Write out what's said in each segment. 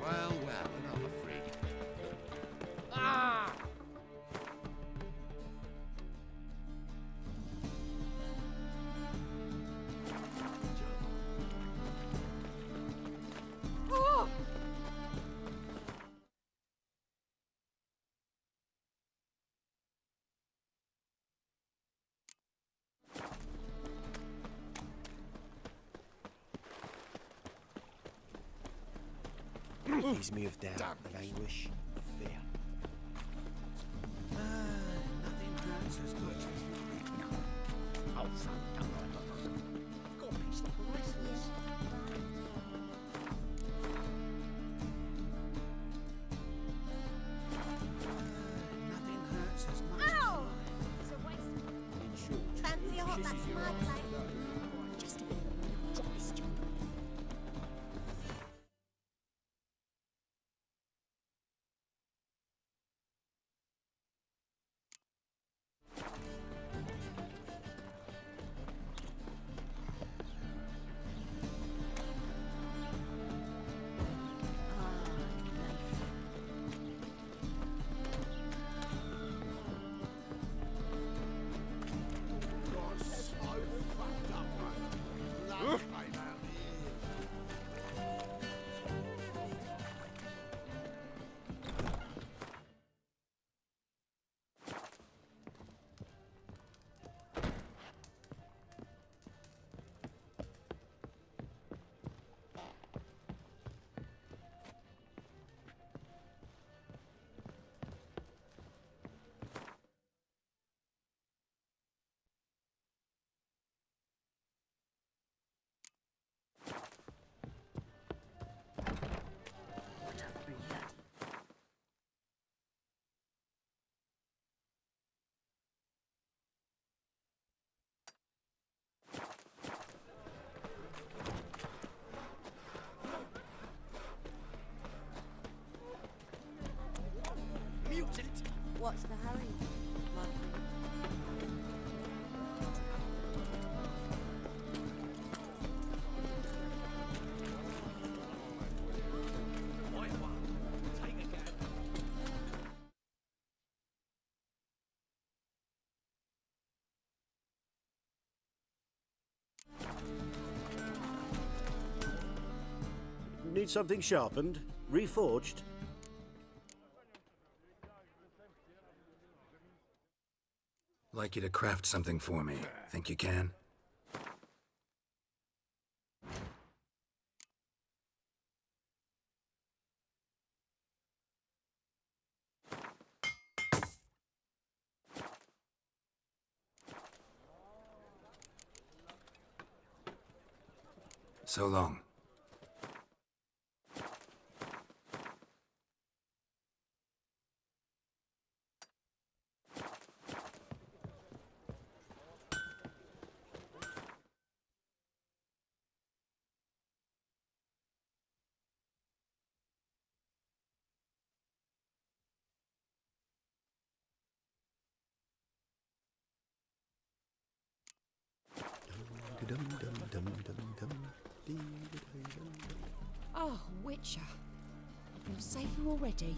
Well, another freak. Leaves me of doubt, of anguish, of fear. Nothing hurts as much as oh, son, got a piece like a racehorse. Nothing hurts as much Ow! It's a waste. in short. Fancy a hot match my place. Just a bit. Drop this jump. Mutant! What's the hurry, Martin? White one, take a gap. Need something sharpened? Reforged? Like you to craft something for me. Think you can? So long. Oh, Witcher. I feel safer already.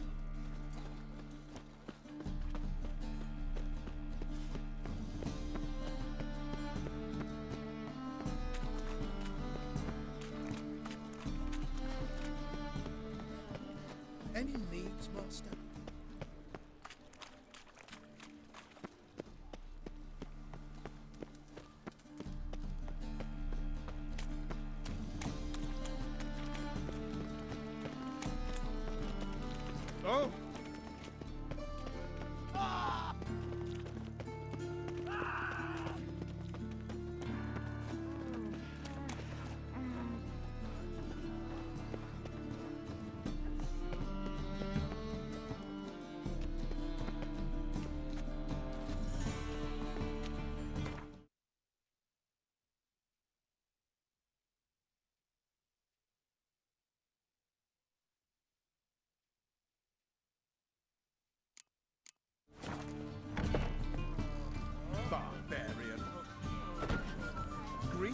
Any needs, master? Oh!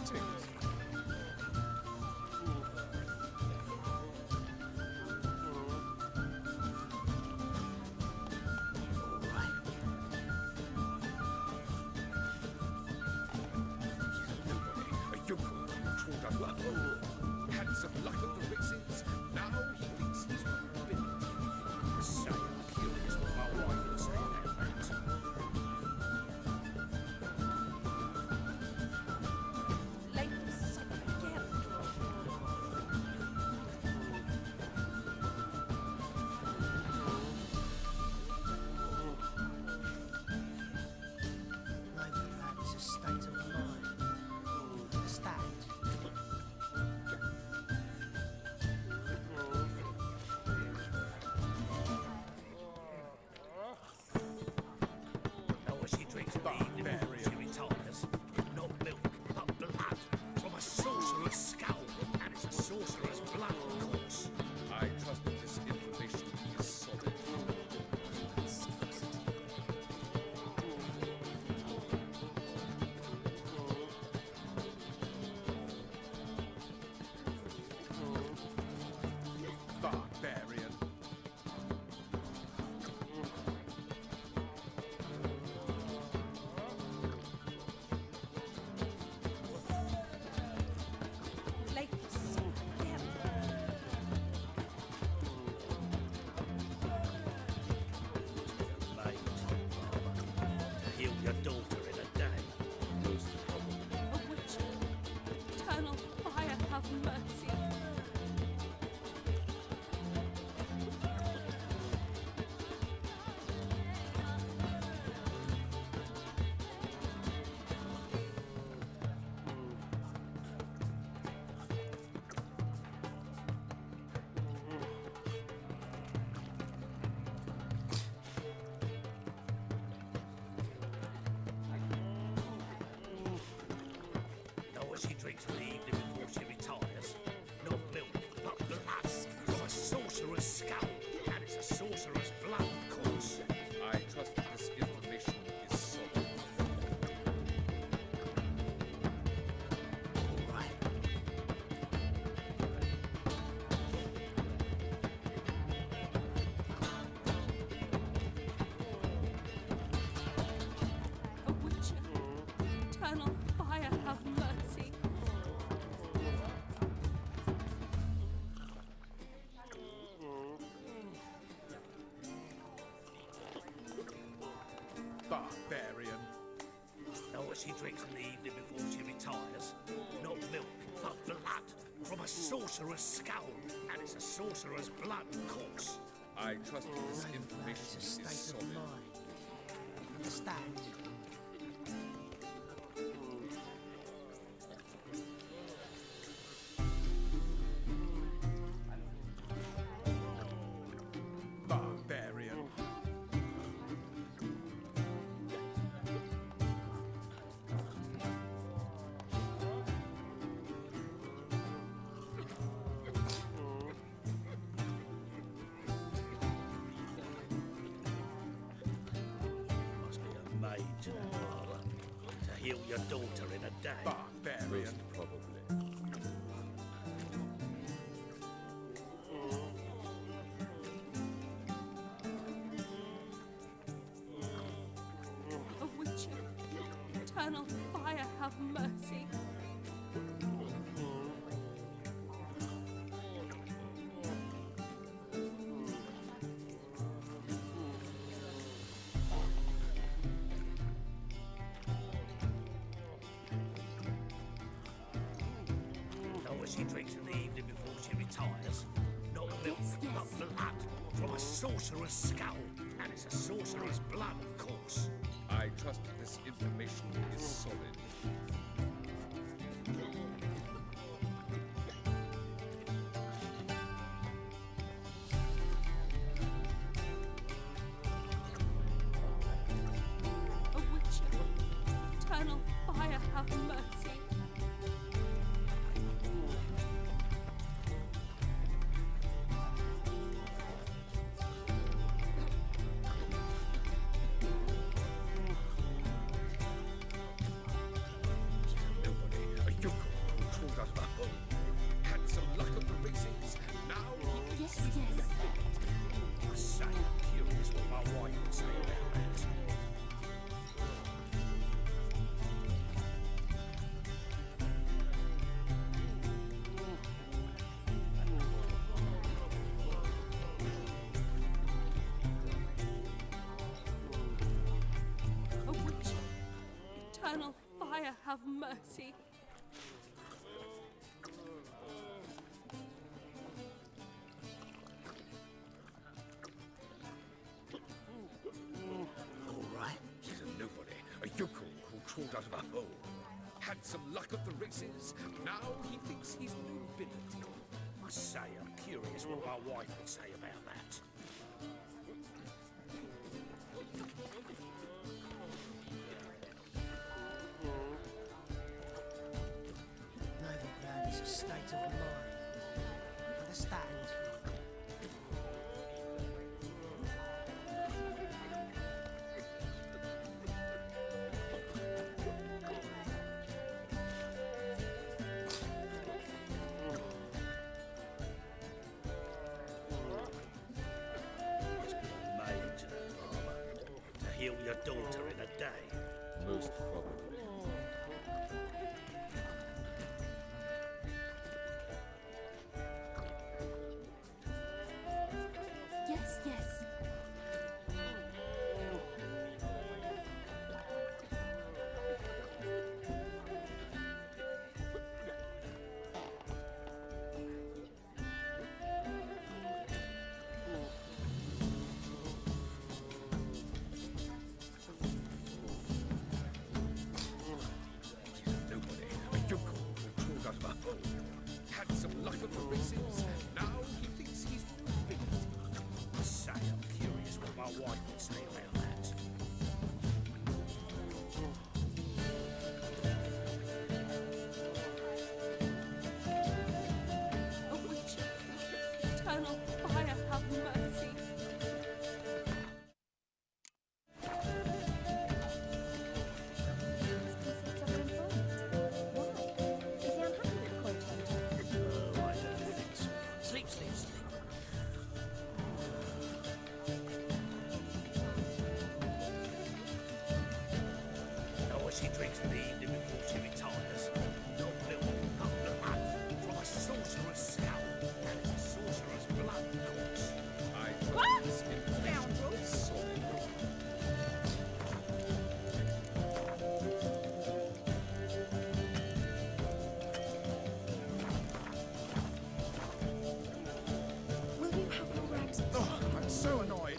Greetings. A yokel trawled a luck. Had some luck at the races. Now he thinks he's nobility. Say, I'm curious what my wife will say about that. Late for supper again. Knowing that is a state of mind. Understand? Know what she drinks in the evening before she retires? Not milk, but blood from a sorcerer's skull. And it's a sorcerer's blood, of course. I trust that this information is solid. Barbarian. Late for supper again. Mate, to heal your daughter in a day. Most probably. A witcher. Eternal fire, have mercy. Know what she drinks in the evening before she retires? Not milk, but blood from a sorcerer's skull. And it's a sorcerer's blood, of course. I trust that this information is solid. All right. A witcher. Eternal fire, have mercy. Barbarian. Know what she drinks in the evening before she retires? Not milk, but blood from a sorcerer's skull. And it's a sorcerer's blood, of course. I trust that this Knowing that information is a is state of solid. mind. Understand? Barbarian. Must be a maid to that parlour. To heal your daughter in a day. Barbarian. Most probably. A witcher. Eternal fire, have mercy. Know what she drinks in the evening before she retires? Not milk, but blood from a sorcerer's skull. And it's a sorcerer's blood, of course. I trust that this information is solid. A witcher. Eternal fire, have mercy. Nobody, a yokel fire have mercy. All right. She's a nobody, a yokel who crawled out of a hole. Had some luck at the races. Now he thinks he's nobility. Must say, I'm curious what my wife would say about that. Novigrad is a state of mind. Understand? Must be made to that barber to heal your daughter in a day. Most probably. Yes, yes. Nobody, a yokel who crawled out of a hole. Had some luck at the races. Now he thinks he's nobility. Must say, I'm curious what my wife would say about that. A witch. Eternal fire have mercy. Oh, I don't think so. Sleep, sleep, sleep. Oh, she drinks in the evening before she retires. Not milk, not blood. From a sorcerer's scalp. And it's a sorcerer's blood, of course. I trust this scoundrel. Solid. Will you have your rags? Oh, I'm so annoyed.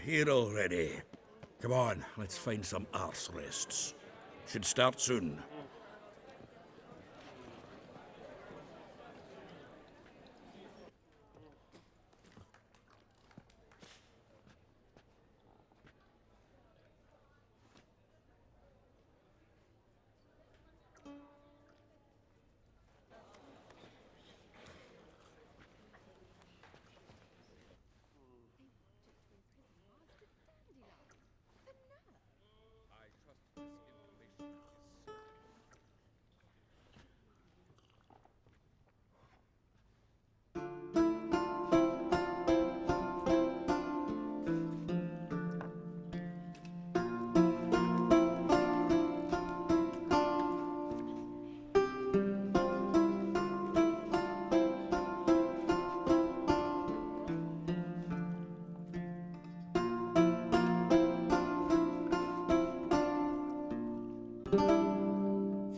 Here already. Come on, let's find some arse rests. Should start soon.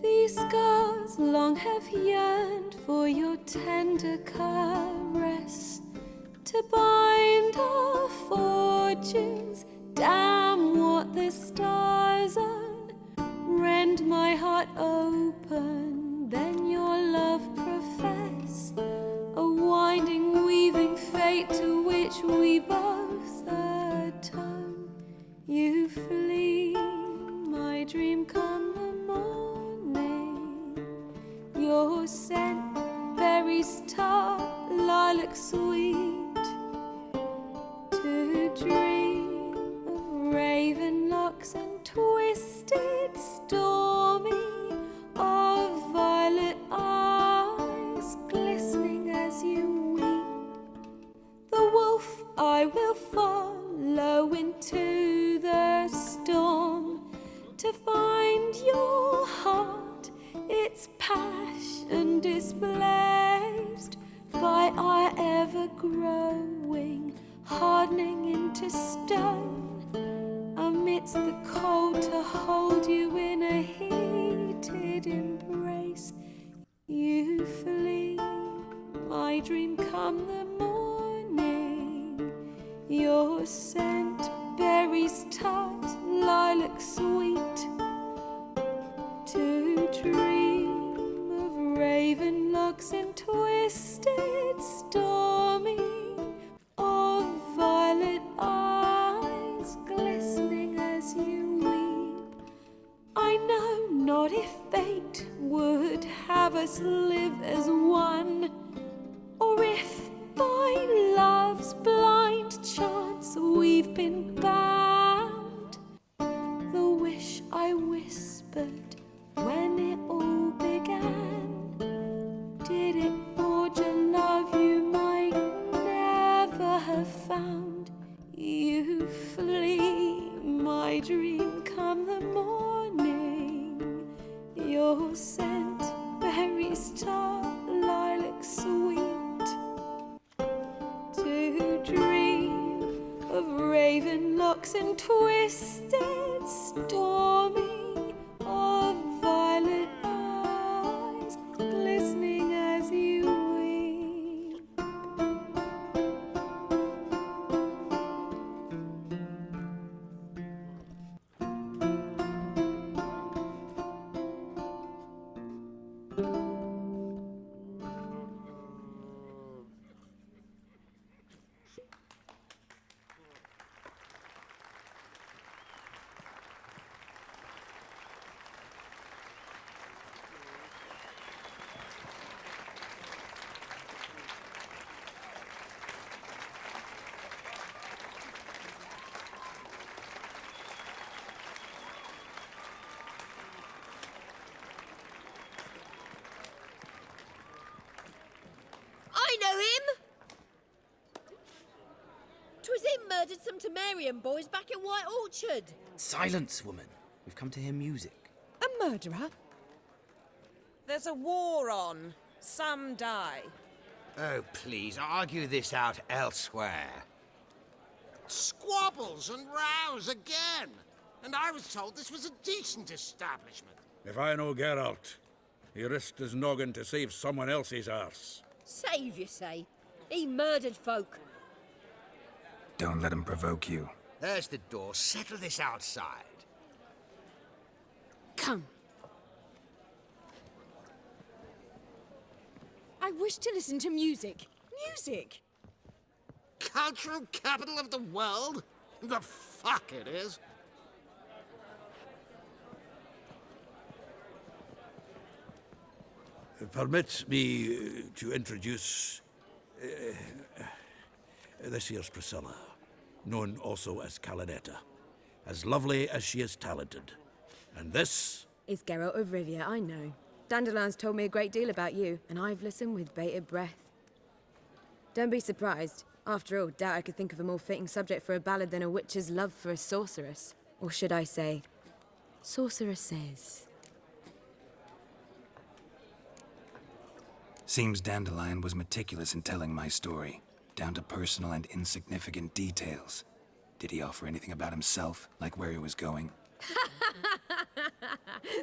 These scars long have yearned for your tender caress, to bind our fortunes. Damn what the stars own. Rend my heart open, then your love profess. A winding, weaving fate to which we both atone. You flee, my dream come the morning. Your scent, berries tart, lilac sweet. To dream of raven locks and twisted, stormy, of violet eyes glistening growing, hardening into stone. Amidst the cold, to hold you in a heated embrace. You flee, my dream come the morning. Your scent, berries tart, lilac sweet. To dream of raven locks and twisted stormy, of violet eyes glistening as you weep. I know not if fate would have us live as one, or if by love's blind chance we've been bound. The wish I whispered when it all began, did it forge a love you might never have found? You flee, my dream come the morning. Your scent, berries tart, lilac sweet. To dream of raven locks and twisted stormy, of violet eyes glistening as you weep. I know him! 'Twas him murdered some Temerian boys back in White Orchard. Silence, woman. We've come to hear music. A murderer? There's a war on. Some die. Oh, please, argue this out elsewhere. Squabbles and rows again. And I was told this was a decent establishment. If I know Geralt, he risked his noggin to save someone else's arse. Save, you say? He murdered folk. Don't let him provoke you. There's the door. Settle this outside. Come. I wish to listen to music. Music! Cultural capital of the world? The fuck it is. Permit me to introduce this here's Priscilla, known also as Calinetta, as lovely as she is talented. And this is Geralt of Rivia, I know. Dandelion's told me a great deal about you, and I've listened with bated breath. Don't be surprised. After all, doubt I could think of a more fitting subject for a ballad than a witch's love for a sorceress. Or should I say, sorceresses. Seems Dandelion was meticulous in telling my story, down to personal and insignificant details. Did he offer anything about himself, like where he was going?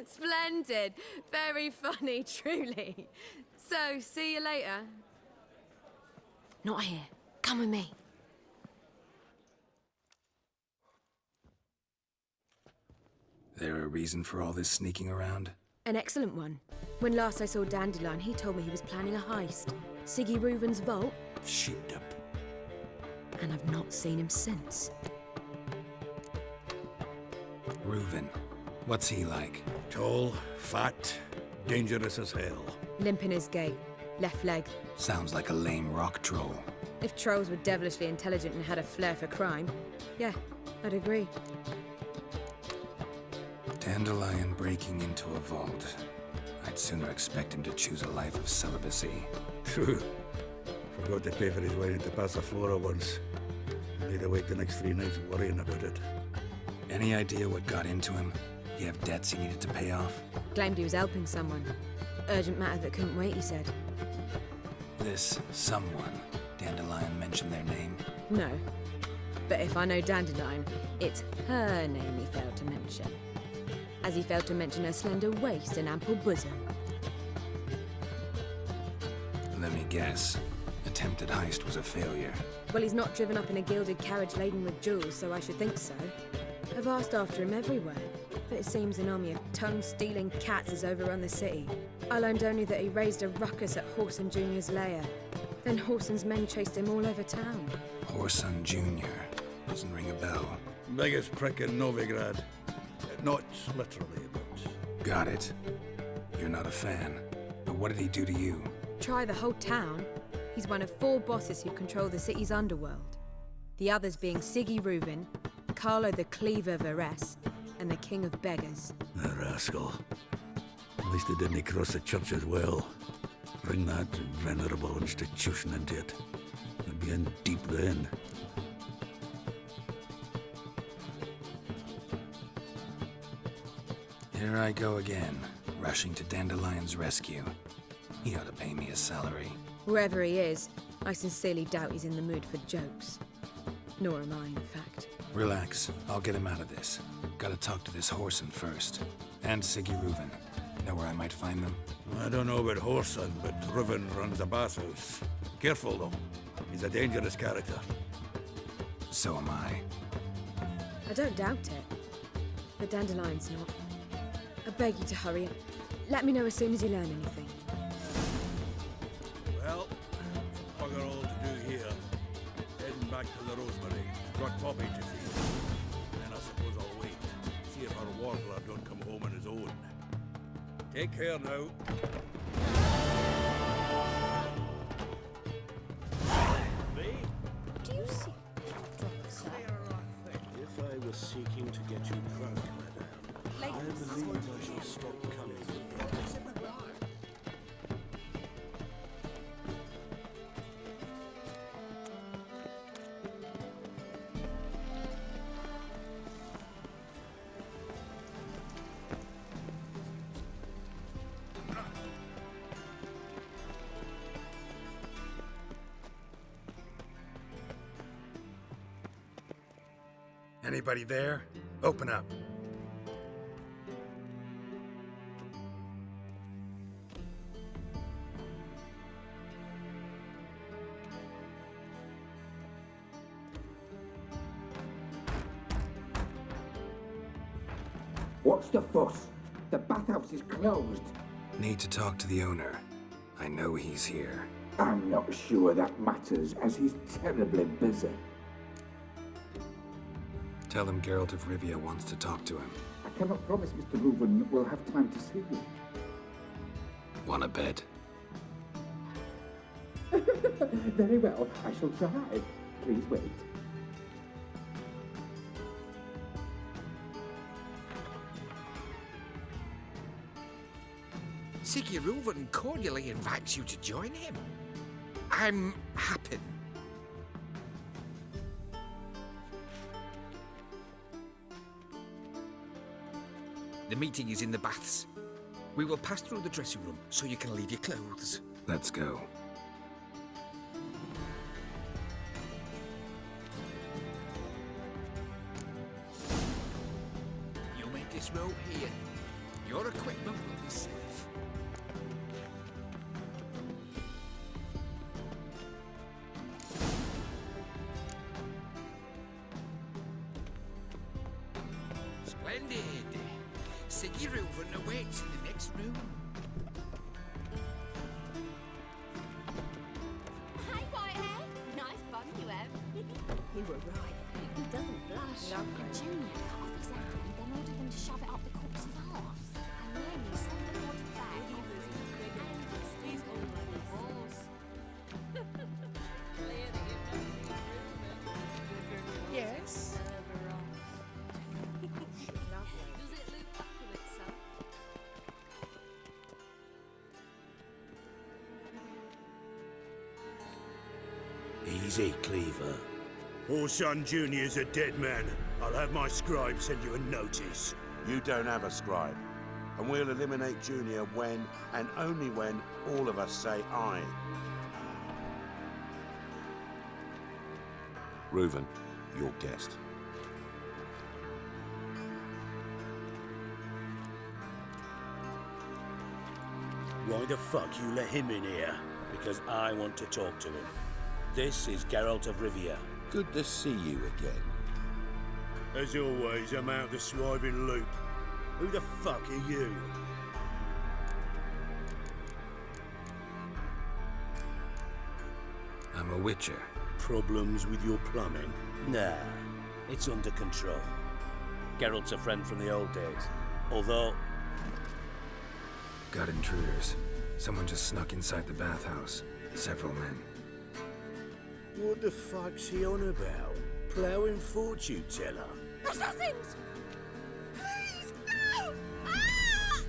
Splendid. Very funny, truly. So, see you later. Not here. Come with me. There a reason for all this sneaking around? An excellent one. When last I saw Dandelion, he told me he was planning a heist. Siggy Reuven's vault. shit up. And I've not seen him since. Reuven. What's he like? Tall, fat, dangerous as hell. Limp in his gait. Left leg. Sounds like a lame rock troll. If trolls were devilishly intelligent and had a flair for crime, yeah, I'd agree. Dandelion breaking into a vault. I'd sooner expect him to choose a life of celibacy. True. Forgot to pay for his way into Passaflora once. Laid awake the next 3 nights worrying about it. Any idea what got into him? He have debts he needed to pay off? Claimed he was helping someone. Urgent matter that couldn't wait, he said. This someone, Dandelion mention their name? No. But if I know Dandelion, it's her name he failed to mention. As he failed to mention her slender waist and ample bosom. Let me guess. Attempted heist was a failure. Well, he's not driven up in a gilded carriage laden with jewels, so I should think so. I've asked after him everywhere, but it seems an army of tongue-stealing cats has overrun the city. I learned only that he raised a ruckus at Whoreson Jr.'s lair. Then Whoreson's men chased him all over town. Whoreson Jr. Doesn't ring a bell. Biggest prick in Novigrad. Not literally, but... Got it. You're not a fan. But what did he do to you? Try the whole town. He's one of 4 bosses who control the city's underworld. The others being Siggy Reuven, Carlo the Cleaver Varese, and the King of Beggars. The rascal. At least he didn't cross the church as well. Bring that venerable institution into it. I'd be in deep then. Here I go again, rushing to Dandelion's rescue. He ought to pay me a salary. Wherever he is, I sincerely doubt he's in the mood for jokes. Nor am I, in fact. Relax, I'll get him out of this. Gotta talk to this Whoreson first. And Siggy Reuven. Know where I might find them? I don't know about Whoreson, but Reuven runs a bathhouse. Careful, though. He's a dangerous character. So am I. I don't doubt it. But Dandelion's not. I beg you to hurry. Let me know as soon as you learn anything. Well, bugger all to do here. Heading back to the Rosemary. Got Poppy to feed. Then I suppose I'll wait. See if our warbler don't come home on his own. Take care now. Do you see? Sir? If I was seeking to get you drunk, madame, I believe I shall stop coming. Anybody there? Open up. What's the fuss? The bathhouse is closed. Need to talk to the owner. I know he's here. I'm not sure that matters, as he's terribly busy. Tell him Geralt of Rivia wants to talk to him. I cannot promise Mr. Reuven will have time to see you. Want a bed? Very well, I shall try. Please wait. Siggy Reuven cordially invites you to join him. I'm happy. The meeting is in the baths. We will pass through the dressing room so you can leave your clothes. Let's go. You may disrobe here. Your equipment will be safe. Splendid. Siggy Reuven awaits in the next room. Hi, Whitehair. Nice bun you have. You were right. He doesn't blush. And Junior cut off his hand, then ordered them to shove it up the corpse's arse. And then he sent the body back. He's already boss. Yes? Does it loop back to itself? Easy, Cleaver. Whoreson Jr.'s a dead man. I'll have my scribe send you a notice. You don't have a scribe. And we'll eliminate Junior when, and only when, all of us say aye. Reuven, your guest. Why the fuck you let him in here? Because I want to talk to him. This is Geralt of Rivia. Good to see you again. As always, I'm out the swiving loop. Who the fuck are you? I'm a witcher. Problems with your plumbing? Nah, it's under control. Geralt's a friend from the old days. Although... Got intruders. Someone just snuck inside the bathhouse. Several men. What the fuck's he on about? Ploughing fortune teller? Assassins! Please, no! Ah!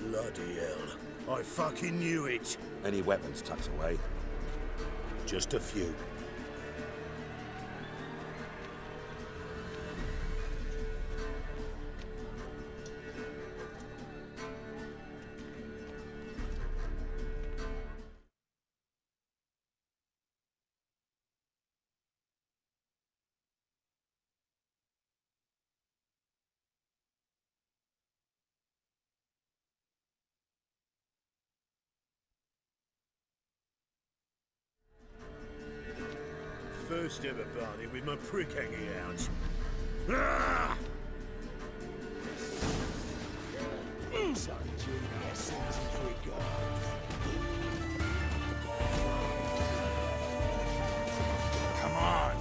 Bloody hell. I fucking knew it. Any weapons tucked away? Just a few. First ever party with my prick hanging out. Ah! Son Junior sends his regards. Come on!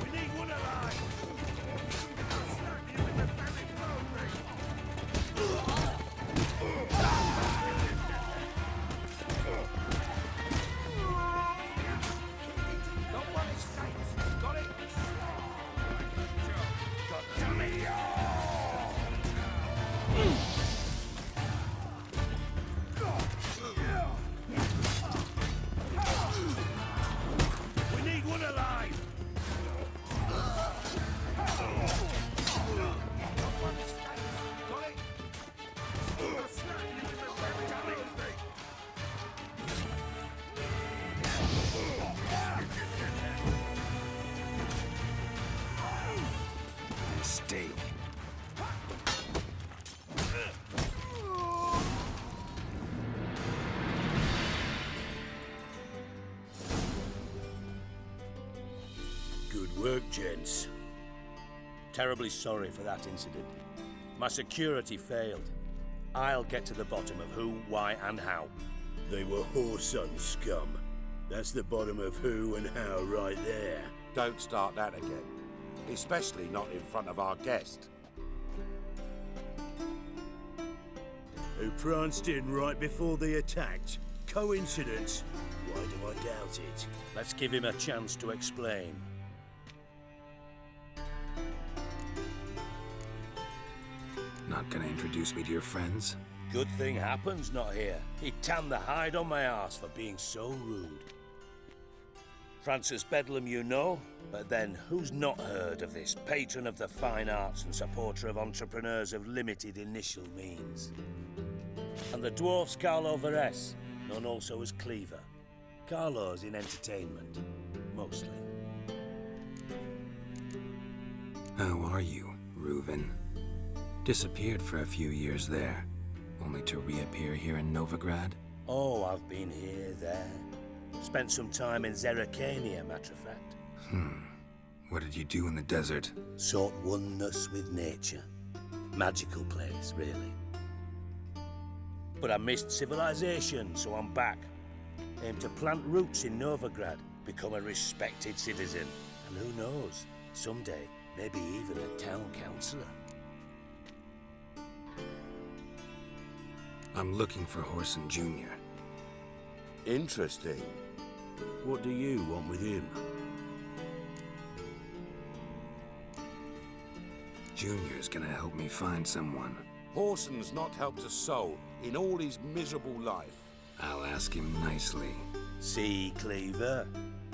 We need one alive! I'll slap you in the belly, Mistake. Good work, gents. Terribly sorry for that incident. My security failed. I'll get to the bottom of who, why, and how. They were whoreson scum. That's the bottom of who and how right there. Don't start that again. Especially not in front of our guest. Who pranced in right before they attacked. Coincidence? Why do I doubt it? Let's give him a chance to explain. Not gonna introduce me to your friends? Good thing Happen's not here. He tanned the hide on my ass for being so rude. Francis Bedlam you know, but then who's not heard of this patron of the fine arts and supporter of entrepreneurs of limited initial means? And the dwarf's Carlo Veres, known also as Cleaver. Carlo's in entertainment, mostly. How are you, Reuven? Disappeared for a few years there, only to reappear here in Novigrad? Oh, I've been here, there. Spent some time in Zerrikania, matter of fact. What did you do in the desert? Sought oneness with nature. Magical place, really. But I missed civilization, so I'm back. Aim to plant roots in Novigrad, become a respected citizen. And who knows, someday, maybe even a town councillor. I'm looking for Whoreson Jr. Interesting. What do you want with him? Junior's gonna help me find someone. Whoreson's not helped a soul in all his miserable life. I'll ask him nicely. See, Cleaver?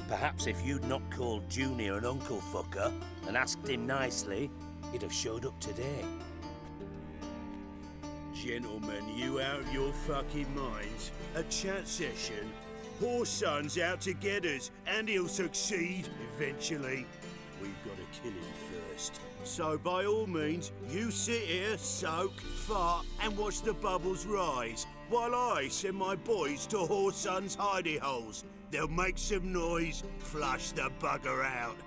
Perhaps if you'd not called Junior an uncle fucker and asked him nicely, he'd have showed up today. Gentlemen, you out of your fucking minds? A chat session? Whoreson's out to get us, and he'll succeed eventually. We've got to kill him first. So by all means, you sit here, soak, fart, and watch the bubbles rise, while I send my boys to Whoreson's hidey holes. They'll make some noise, flush the bugger out.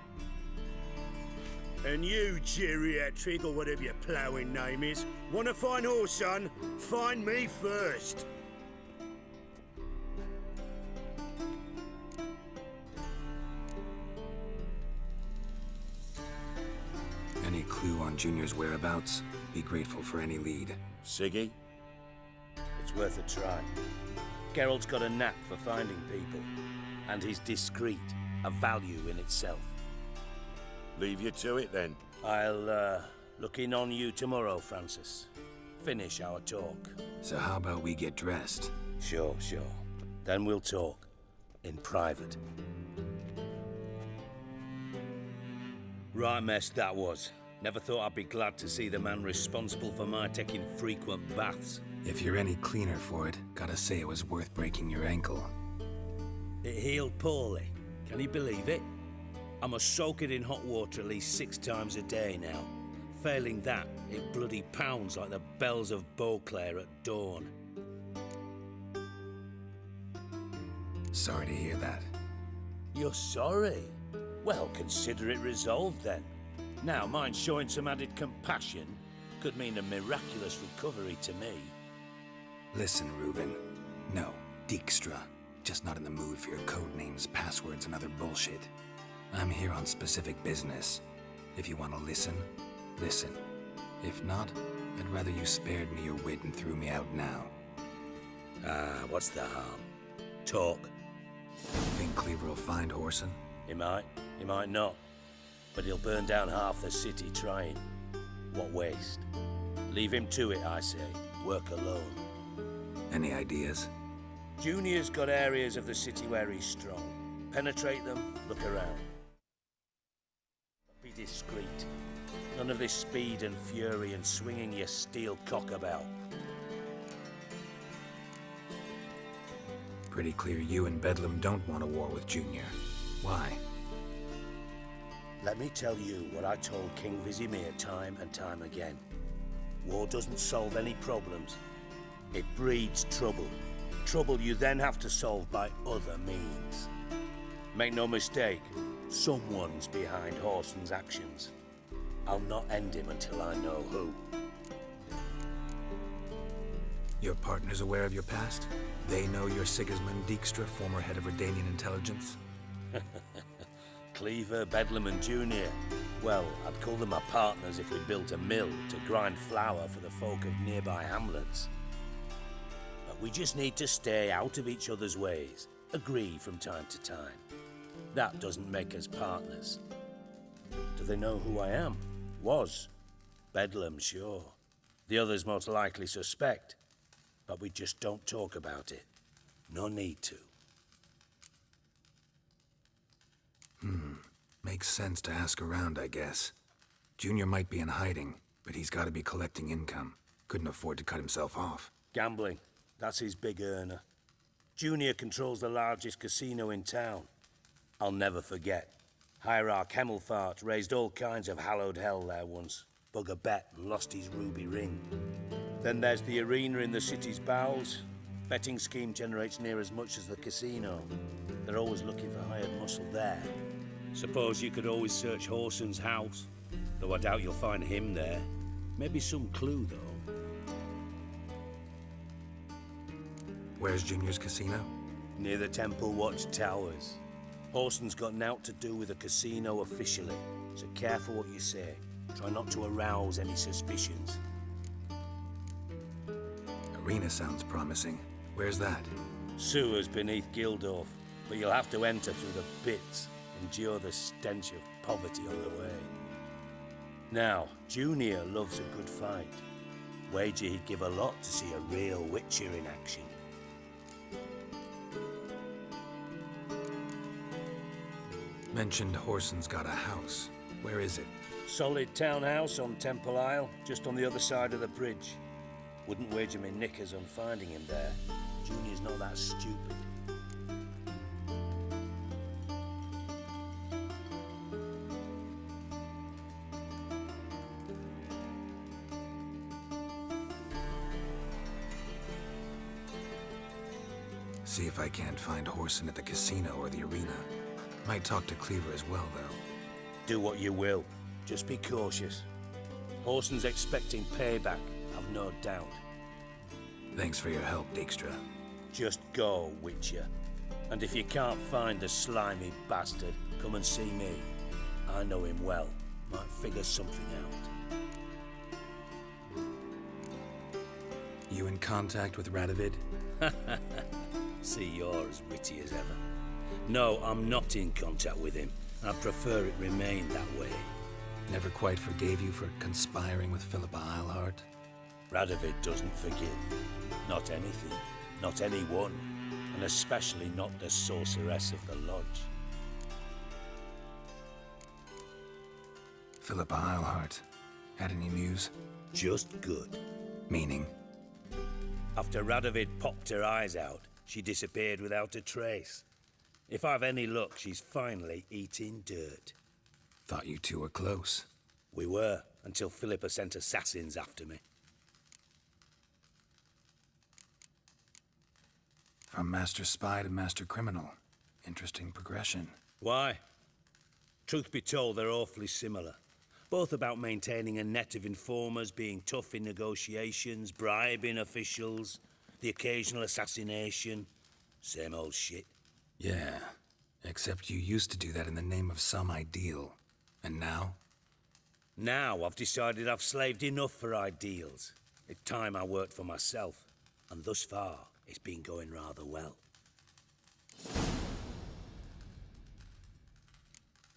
And you, geriatric, or whatever your ploughing name is, want to find Whoreson? Find me first. Any clue on Junior's whereabouts? Be grateful for any lead. Siggy? It's worth a try. Geralt's got a knack for finding people, and he's discreet, a value in itself. Leave you to it, then. I'll, look in on you tomorrow, Francis. Finish our talk. So how about we get dressed? Sure. Then we'll talk. In private. Right mess that was. Never thought I'd be glad to see the man responsible for my taking frequent baths. If you're any cleaner for it, gotta say it was worth breaking your ankle. It healed poorly. Can you believe it? I must soak it in hot water at least 6 times a day now. Failing that, it bloody pounds like the bells of Beauclair at dawn. Sorry to hear that. You're sorry? Well, consider it resolved then. Now, mind showing some added compassion could mean a miraculous recovery to me. Listen, Reuben. No, Dijkstra. Just not in the mood for your code names, passwords, and other bullshit. I'm here on specific business. If you want to listen, listen. If not, I'd rather you spared me your wit and threw me out now. What's the harm? Talk. Think Cleaver will find Whoreson? He might not. But he'll burn down half the city trying. What waste? Leave him to it, I say. Work alone. Any ideas? Junior's got areas of the city where he's strong. Penetrate them, look around. Be discreet. None of this speed and fury and swinging your steel cock about. Pretty clear you and Bedlam don't want a war with Junior. Why? Let me tell you what I told King Vizimir time and time again. War doesn't solve any problems. It breeds trouble. Trouble you then have to solve by other means. Make no mistake, someone's behind Whoreson's actions. I'll not end him until I know who. Your partner's aware of your past? They know you're Sigismund Dijkstra, former head of Redanian intelligence? Cleaver, Bedlam and Junior. Well, I'd call them my partners if we built a mill to grind flour for the folk of nearby hamlets. But we just need to stay out of each other's ways, agree from time to time. That doesn't make us partners. Do they know who I am? Was. Bedlam, sure. The others most likely suspect. But we just don't talk about it. No need to. Makes sense to ask around, I guess. Junior might be in hiding, but he's got to be collecting income. Couldn't afford to cut himself off. Gambling. That's his big earner. Junior controls the largest casino in town. I'll never forget. Hierarch Hemmelfart raised all kinds of hallowed hell there once. Bug a bet and lost his ruby ring. Then there's the arena in the city's bowels. Betting scheme generates near as much as the casino. They're always looking for hired muscle there. Suppose you could always search Whoreson's house. Though I doubt you'll find him there. Maybe some clue, though. Where's Junior's casino? Near the Temple Watch Towers. Whoreson's got naught to do with the casino officially, so careful what you say. Try not to arouse any suspicions. Arena sounds promising. Where's that? Sewers beneath Gildorf, but you'll have to enter through the pits, endure the stench of poverty on the way. Now, Junior loves a good fight. Wager he'd give a lot to see a real Witcher in action. Mentioned Whoreson's got a house. Where is it? Solid townhouse on Temple Isle, just on the other side of the bridge. Wouldn't wager me knickers on finding him there. Junior's not that stupid. See if I can't find Horson at the casino or the arena. Might talk to Cleaver as well, though. Do what you will. Just be cautious. Horson's expecting payback, I've no doubt. Thanks for your help, Dijkstra. Just go, Witcher. And if you can't find the slimy bastard, come and see me. I know him well. Might figure something out. You in contact with Radovid? See, you're as witty as ever. No, I'm not in contact with him. I'd prefer it remained that way. Never quite forgave you for conspiring with Philippa Eilhart? Radovid doesn't forgive. Not anything. Not anyone. And especially not the sorceress of the Lodge. Philippa Eilhart. Had any news? Just good. Meaning? After Radovid popped her eyes out, she disappeared without a trace. If I've any luck, she's finally eating dirt. Thought you two were close. We were, until Philippa sent assassins after me. From master spy to master criminal. Interesting progression. Why? Truth be told, they're awfully similar. Both about maintaining a net of informers, being tough in negotiations, bribing officials, the occasional assassination. Same old shit. Yeah, except you used to do that in the name of some ideal. And now? Now I've decided I've slaved enough for ideals. It's time I worked for myself. And thus far, it's been going rather well.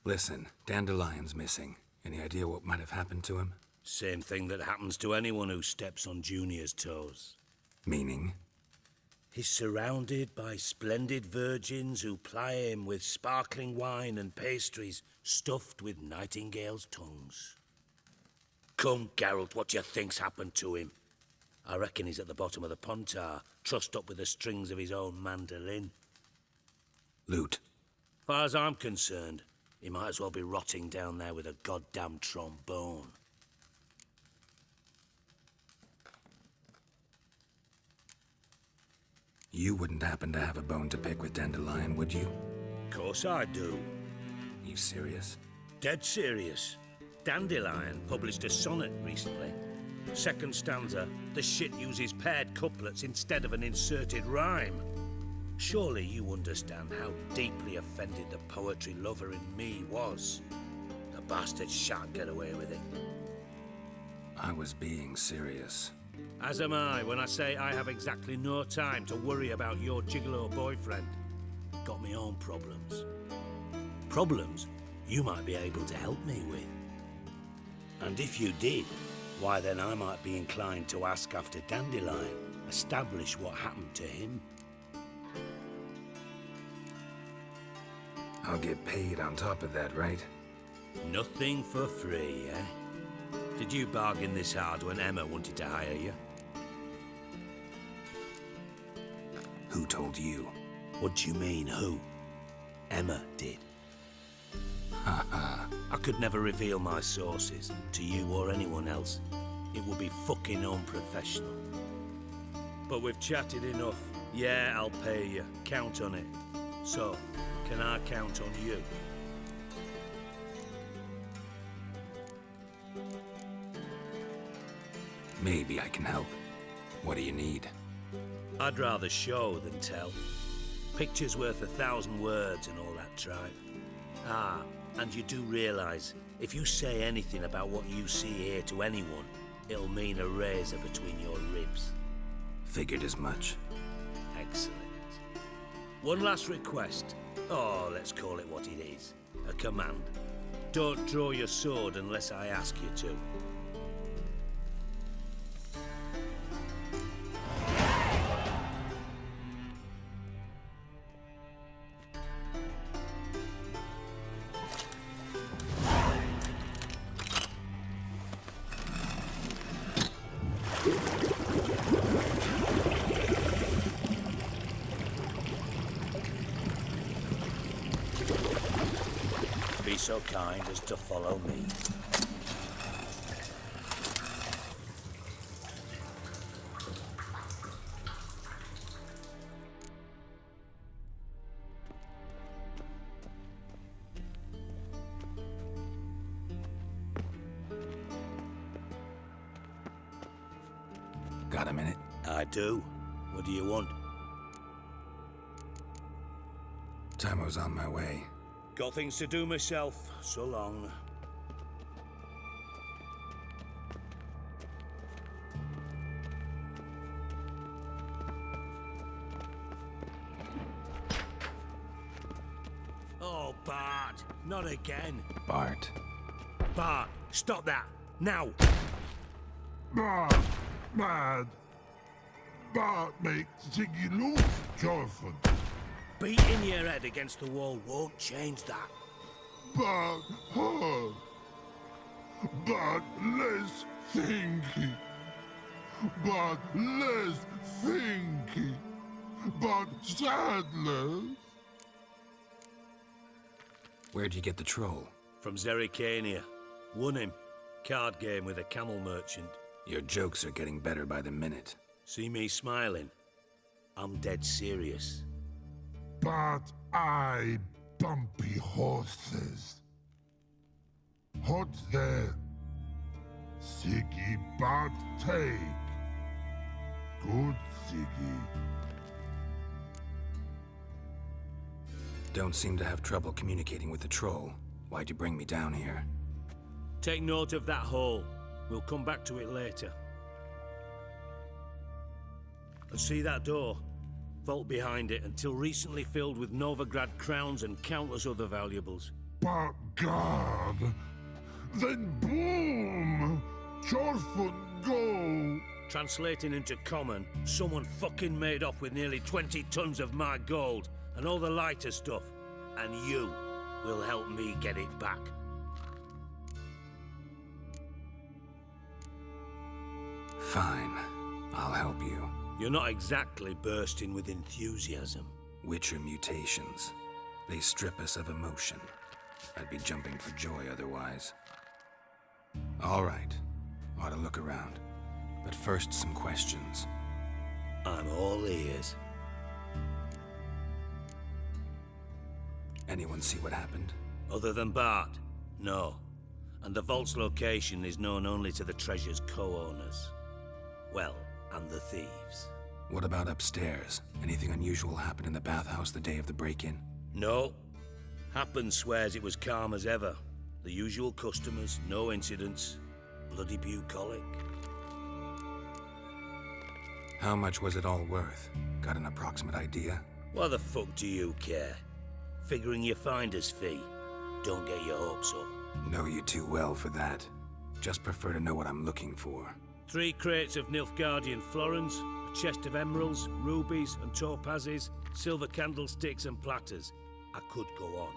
Listen, Dandelion's missing. Any idea what might have happened to him? Same thing that happens to anyone who steps on Junior's toes. Meaning? He's surrounded by splendid virgins who ply him with sparkling wine and pastries stuffed with nightingales' tongues. Come, Geralt, what do you think's happened to him? I reckon he's at the bottom of the Pontar, trussed up with the strings of his own mandolin. Loot. Far as I'm concerned, he might as well be rotting down there with a goddamn trombone. You wouldn't happen to have a bone to pick with Dandelion, would you? Course I do. You serious? Dead serious. Dandelion published a sonnet recently. Second stanza, the shit uses paired couplets instead of an inserted rhyme. Surely you understand how deeply offended the poetry lover in me was. The bastard shan't get away with it. I was being serious. As am I when I say I have exactly no time to worry about your gigolo boyfriend. Got me own problems. Problems you might be able to help me with. And if you did, why then I might be inclined to ask after Dandelion, establish what happened to him. I'll get paid on top of that, right? Nothing for free, eh? Did you bargain this hard when Emma wanted to hire you? Who told you? What do you mean, who? Emma did. I could never reveal my sources to you or anyone else. It would be fucking unprofessional. But we've chatted enough. Yeah, I'll pay you. Count on it. So, can I count on you? Maybe I can help. What do you need? I'd rather show than tell. Picture's worth 1,000 words and all that tripe. Ah, and you do realise, if you say anything about what you see here to anyone, it'll mean a razor between your ribs. Figured as much. Excellent. One last request. Oh, let's call it what it is. A command. Don't draw your sword unless I ask you to. so kind as to follow me. Got a minute? I do. What do you want? Tamo's on my way. Got things to do myself. So long. Oh, Bart. Not again. Bart. Bart, stop that. Now. Bad. Bart makes Ziggy lose, Jonathan. Beating your head against the wall won't change that. Bart hard. Bart less thinky. Bart less thinky. Bart sadless. Where'd you get the troll? From Zerrikania. Won him. Card game with a camel merchant. Your jokes are getting better by the minute. See me smiling? I'm dead serious. But I bumpy horses. Hot there. Siggy Bart take. Good Siggy. Don't seem to have trouble communicating with the troll. Why'd you bring me down here? Take note of that hole. We'll come back to it later. And see that door? Vault behind it, until recently filled with Novigrad crowns and countless other valuables. But God, then boom! Chorfun go! Translating into common, someone fucking made off with nearly 20 tons of my gold and all the lighter stuff. And you will help me get it back. Fine. I'll help you. You're not exactly bursting with enthusiasm. Witcher mutations. They strip us of emotion. I'd be jumping for joy otherwise. All right. Ought to look around. But first, some questions. I'm all ears. Anyone see what happened? Other than Bart? No. And the vault's location is known only to the treasure's co-owners. Well, and the thieves. What about upstairs? Anything unusual happened in the bathhouse the day of the break-in? No. Happen swears it was calm as ever. The usual customers, no incidents. Bloody bucolic. How much was it all worth? Got an approximate idea? Why the fuck do you care? Figuring your finder's fee. Don't get your hopes up. Know you too well for that. Just prefer to know what I'm looking for. 3 crates of Nilfgaardian florins, a chest of emeralds, rubies and topazes, silver candlesticks and platters. I could go on.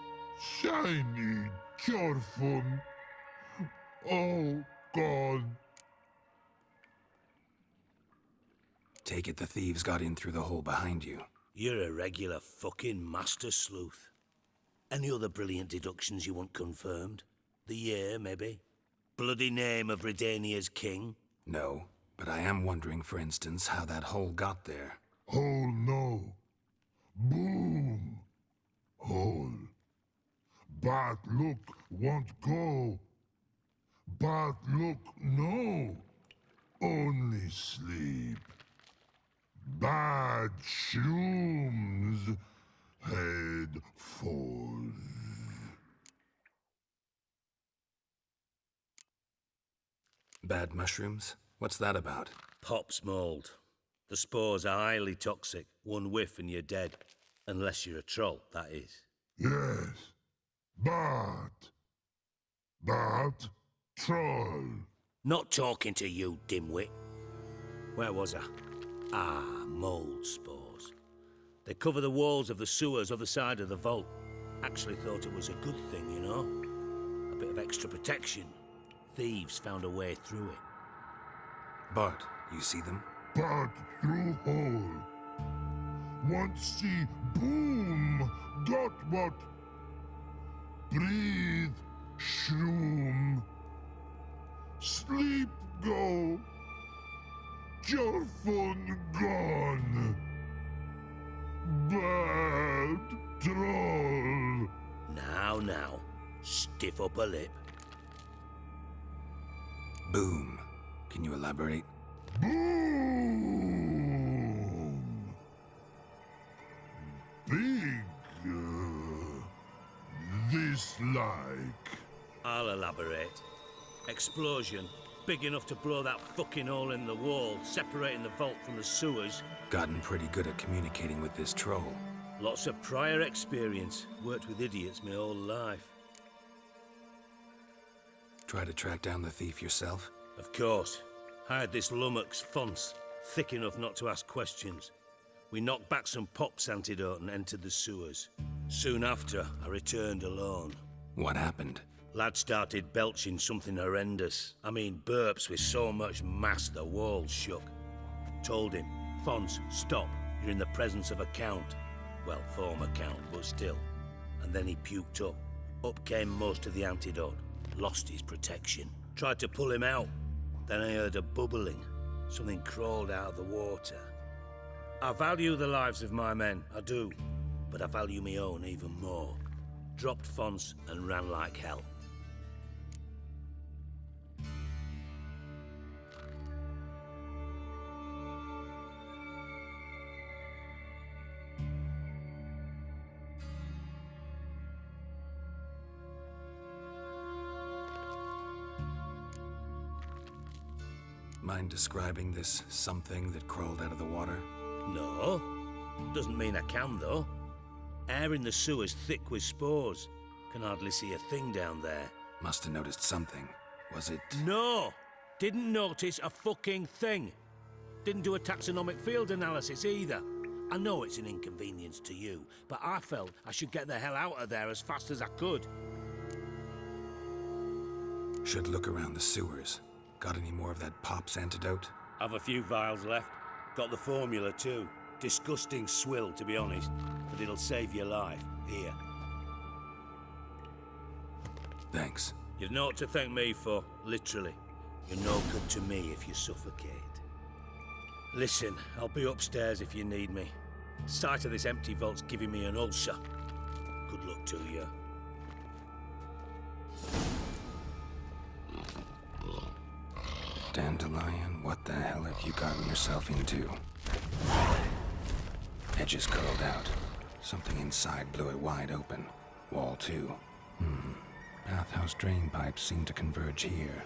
Shiny Chorfun. Oh, God. Take it the thieves got in through the hole behind you. You're a regular fucking master sleuth. Any other brilliant deductions you want confirmed? The year, maybe? Bloody name of Redania's king? No, but I am wondering, for instance, how that hole got there. Hole no. Boom. Hole. But look won't go. But look no. Only sleep. Bad shrooms. Head falls. Bad mushrooms? What's that about? Pop's mold. The spores are highly toxic. One whiff and you're dead. Unless you're a troll, that is. Yes. But troll. Not talking to you, dimwit. Where was I? Ah, mold spores. They cover the walls of the sewers other side of the vault. Actually thought it was a good thing, you know? A bit of extra protection. Thieves found a way through it. Bart, you see them? But through hole. Want see boom. Got what? breathe, shroom. Sleep go. Your fun gone. Bad troll. Now, stiff upper lip. Boom. Can you elaborate? Boom. Big. This like. I'll elaborate. Explosion. Big enough to blow that fucking hole in the wall, separating the vault from the sewers. Gotten pretty good at communicating with this troll. Lots of prior experience. Worked with idiots my whole life. Try to track down the thief yourself? Of course. Hired this lummox, Fons, thick enough not to ask questions. We knocked back some Pop's antidote and entered the sewers. Soon after, I returned alone. What happened? Lad started belching something horrendous. I mean, burps with so much mass the walls shook. Told him, Fons, stop. You're in the presence of a count. Well, former count, but still. And then he puked up. Up came most of the antidote. Lost his protection. Tried to pull him out. Then I heard a bubbling. Something crawled out of the water. I value the lives of my men, I do. But I value my own even more. Dropped Fons and ran like hell. Mind describing this something that crawled out of the water? No. Doesn't mean I can, though. Air in the sewer's thick with spores. Can hardly see a thing down there. Must have noticed something. Was it... No! Didn't notice a fucking thing. Didn't do a taxonomic field analysis either. I know it's an inconvenience to you, but I felt I should get the hell out of there as fast as I could. Should look around the sewers. Got any more of that Pop's antidote? I've a few vials left. Got the formula too. Disgusting swill, to be honest. But it'll save your life. Here. Thanks. You've naught to thank me for, literally. You're no good to me if you suffocate. Listen, I'll be upstairs if you need me. Sight of this empty vault's giving me an ulcer. Good luck to you. Dandelion, what the hell have you gotten yourself into? Edges curled out. Something inside blew it wide open. Wall too. Bathhouse drain pipes seem to converge here.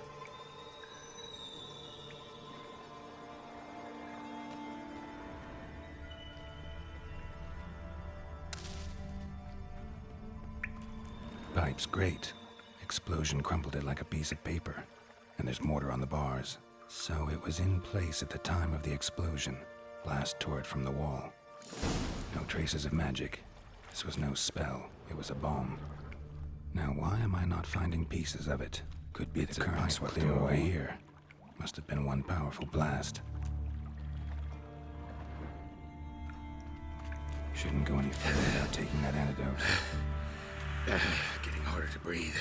Pipe's great. Explosion crumpled it like a piece of paper. And there's mortar on the bars. So it was in place at the time of the explosion. Blast tore it from the wall. No traces of magic. This was no spell. It was a bomb. Now why am I not finding pieces of it? Could be the currents what they were here. Must have been one powerful blast. Shouldn't go any further without taking that antidote. Getting harder to breathe.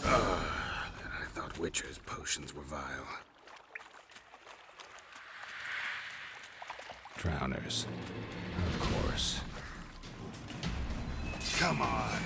I thought Witcher's potions were vile. Drowners. Of course. Come on.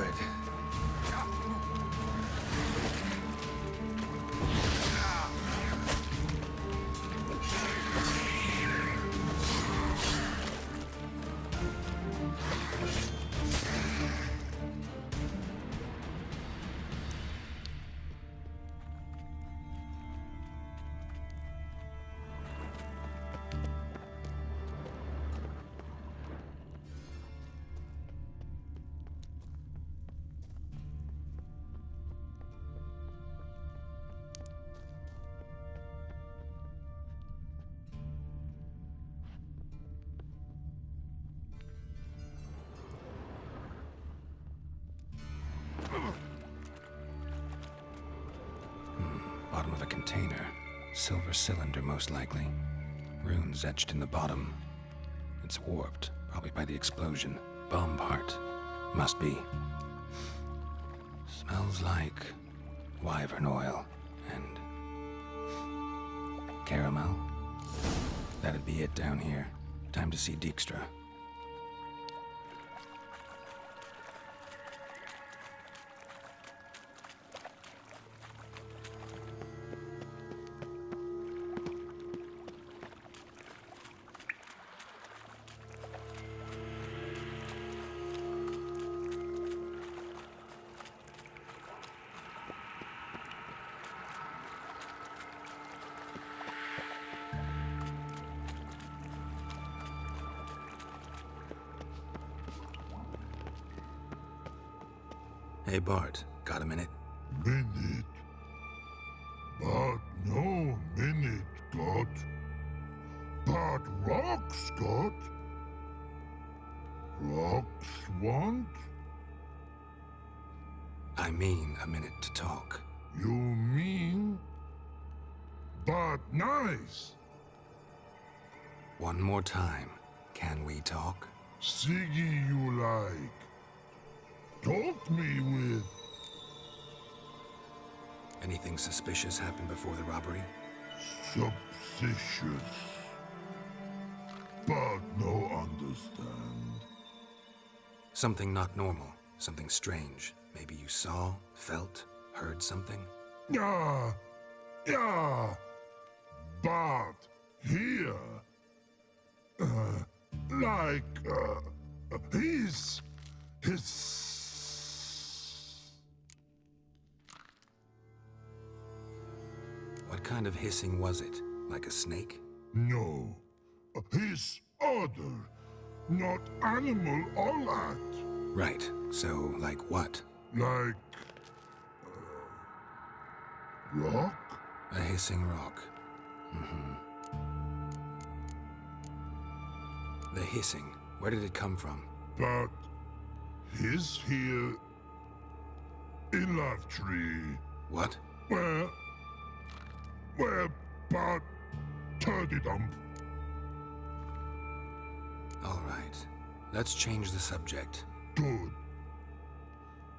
Good. Bottom of a container. Silver cylinder, most likely. Runes etched in the bottom. It's warped, probably by the explosion. Bomb part. Must be. Smells like wyvern oil and caramel. That'd be it down here. Time to see Dijkstra. Hey Bart, got a minute? Minute. But no minute, got. But rocks, got. Rocks want? I mean a minute to talk. You mean? But nice. One more time. Can we talk? Siggy you like. Talk me with. Anything suspicious happened before the robbery? Suspicious. But no understand. Something not normal. Something strange. Maybe you saw, felt, heard something? Yeah. Yeah. But here. His. What kind of hissing was it? Like a snake? No. His other. Not animal all that. Right. So, like what? Like. Rock? A hissing rock. Mm-hmm. The hissing. Where did it come from? But. His here. In Love Tree. What? Where, but. Turdy-dump. All right. Let's change the subject. Good.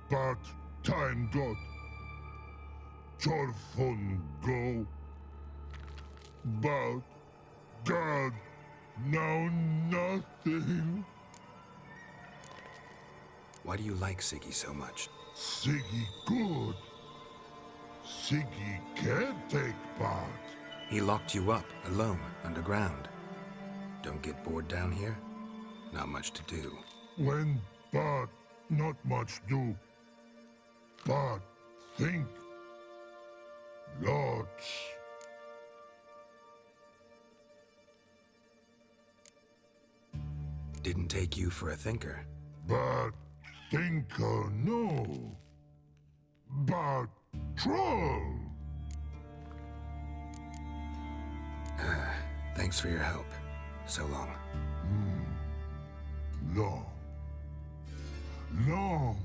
But time got. Torfun go. But God, now nothing. Why do you like Siggy so much? Siggy good. Siggy can't take part. He locked you up, alone, underground. Don't get bored down here? Not much to do. When but not much do. But think. Lots. Didn't take you for a thinker. But thinker no. But troll. Thanks for your help. So long. Long. Long.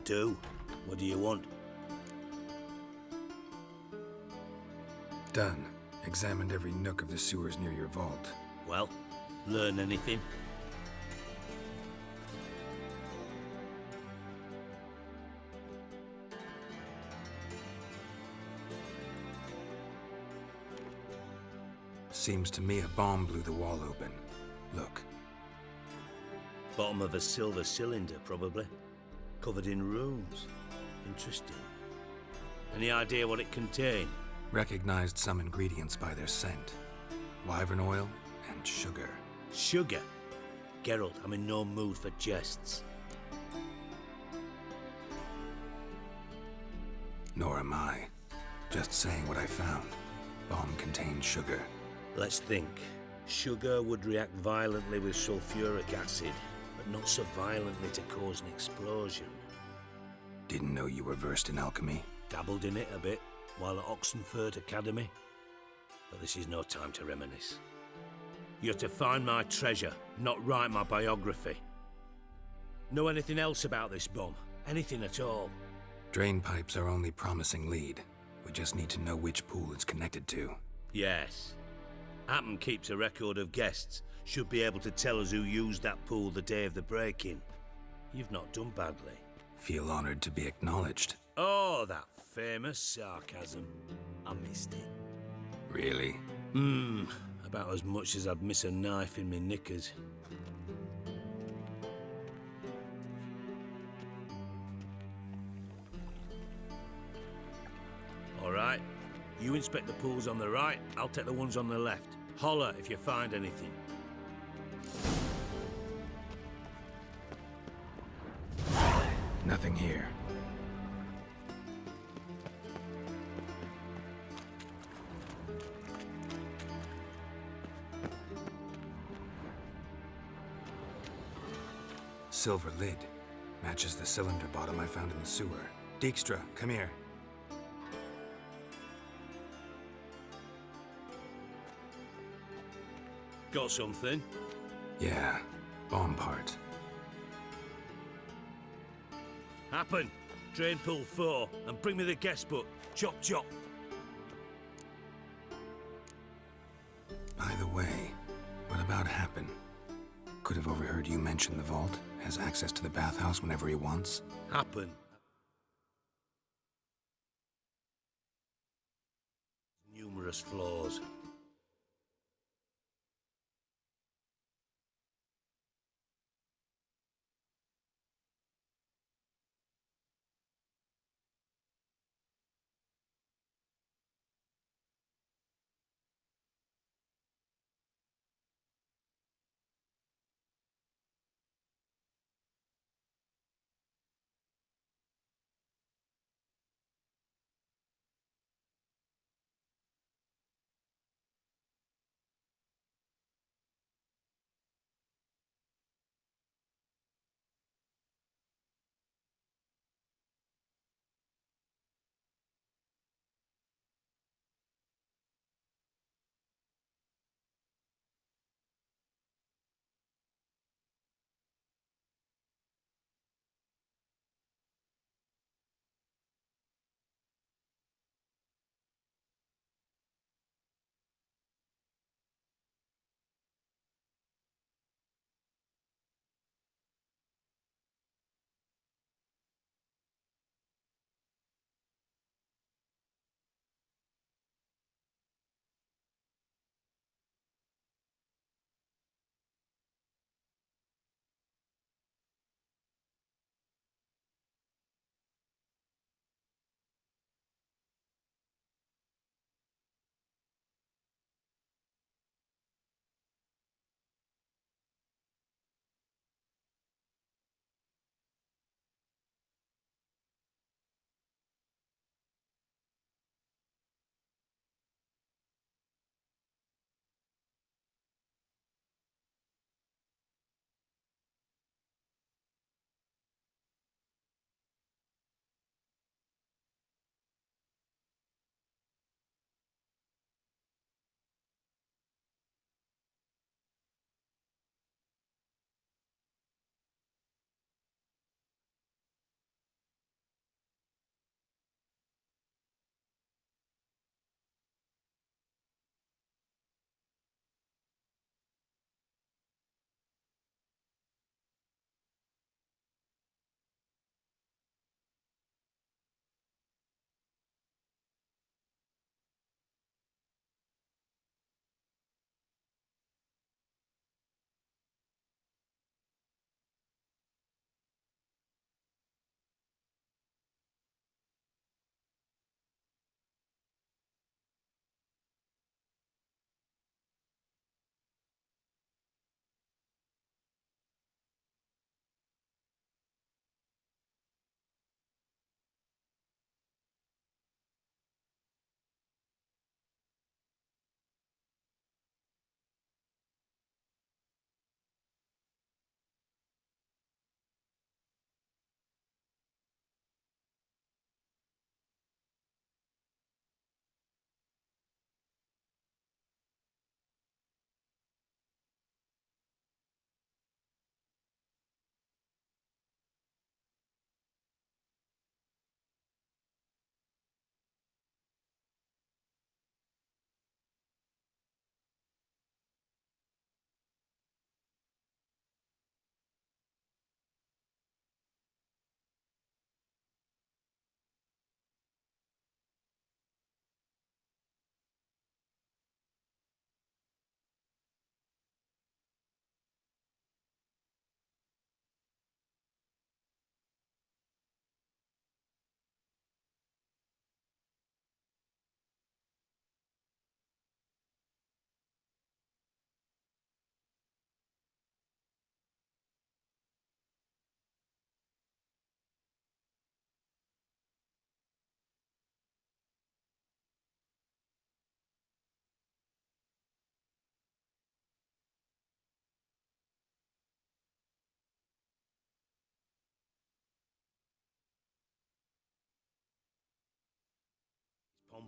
do. What do you want? Done. Examined every nook of the sewers near your vault. Well, learn anything? Seems to me a bomb blew the wall open. Look. Bottom of a silver cylinder, probably. Covered in runes. Interesting. Any idea what it contained? Recognized some ingredients by their scent. Wyvern oil and sugar. Sugar? Geralt, I'm in no mood for jests. Nor am I. Just saying what I found. Bomb contained sugar. Let's think. Sugar would react violently with sulfuric acid, but not so violently to cause an explosion. Didn't know you were versed in alchemy. Dabbled in it a bit while at Oxenford Academy. But this is no time to reminisce. You're to find my treasure, not write my biography. Know anything else about this bomb? Anything at all? Drain pipes are only promising lead. We just need to know which pool it's connected to. Yes. Hammond keeps a record of guests. Should be able to tell us who used that pool the day of the break-in. You've not done badly. Feel honored to be acknowledged. Oh, that famous sarcasm. I missed it. Really? About as much as I'd miss a knife in me knickers. All right. You inspect the pools on the right, I'll take the ones on the left. Holler if you find anything. Nothing here. Silver lid. Matches the cylinder bottom I found in the sewer. Dijkstra, come here. Got something? Yeah, bomb part. Happen. Drain pool 4 and bring me the guest book. Chop chop. By the way, what about Happen? Could have overheard you mention the vault. Has access to the bathhouse whenever he wants. Happen. Numerous flaws.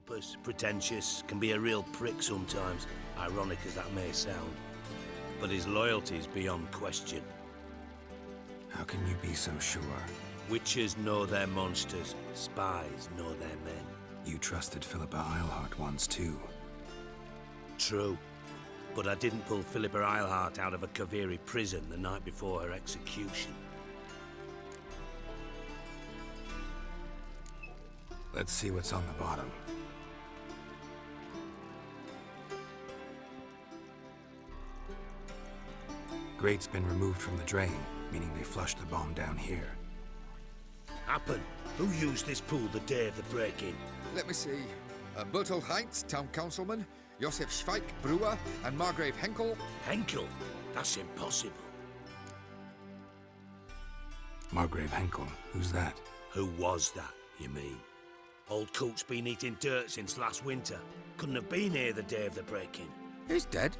pompous, pretentious, can be a real prick sometimes, ironic as that may sound. But his loyalty's beyond question. How can you be so sure? Witches know their monsters, spies know their men. You trusted Philippa Eilhart once too. True. But I didn't pull Philippa Eilhart out of a Kaviri prison the night before her execution. Let's see what's on the bottom. Grate's been removed from the drain, meaning they flushed the bomb down here. Happen. Who used this pool the day of the break-in? Let me see. Bertolt Heinz, town councilman, Josef Schweik, brewer, and Margrave Henkel. Henkel? That's impossible. Margrave Henkel? Who's that? Who was that, you mean? Old Coot's been eating dirt since last winter. Couldn't have been here the day of the break-in. He's dead?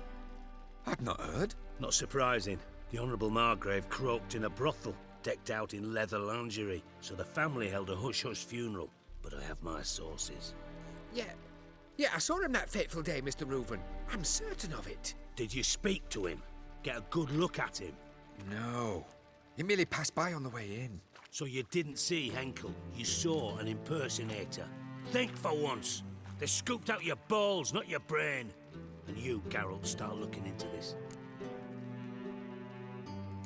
I'd not heard. Not surprising. The Honourable Margrave croaked in a brothel, decked out in leather lingerie, so the family held a hush-hush funeral. But I have my sources. Yeah, I saw him that fateful day, Mr. Reuven. I'm certain of it. Did you speak to him? Get a good look at him? No. He merely passed by on the way in. So you didn't see Henkel, you saw an impersonator. Think for once. They scooped out your balls, not your brain. And you, Geralt, start looking into this.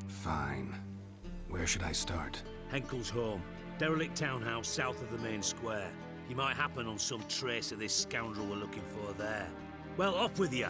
Fine. Where should I start? Henkel's home. Derelict townhouse south of the main square. You might happen on some trace of this scoundrel we're looking for there. Well, off with you!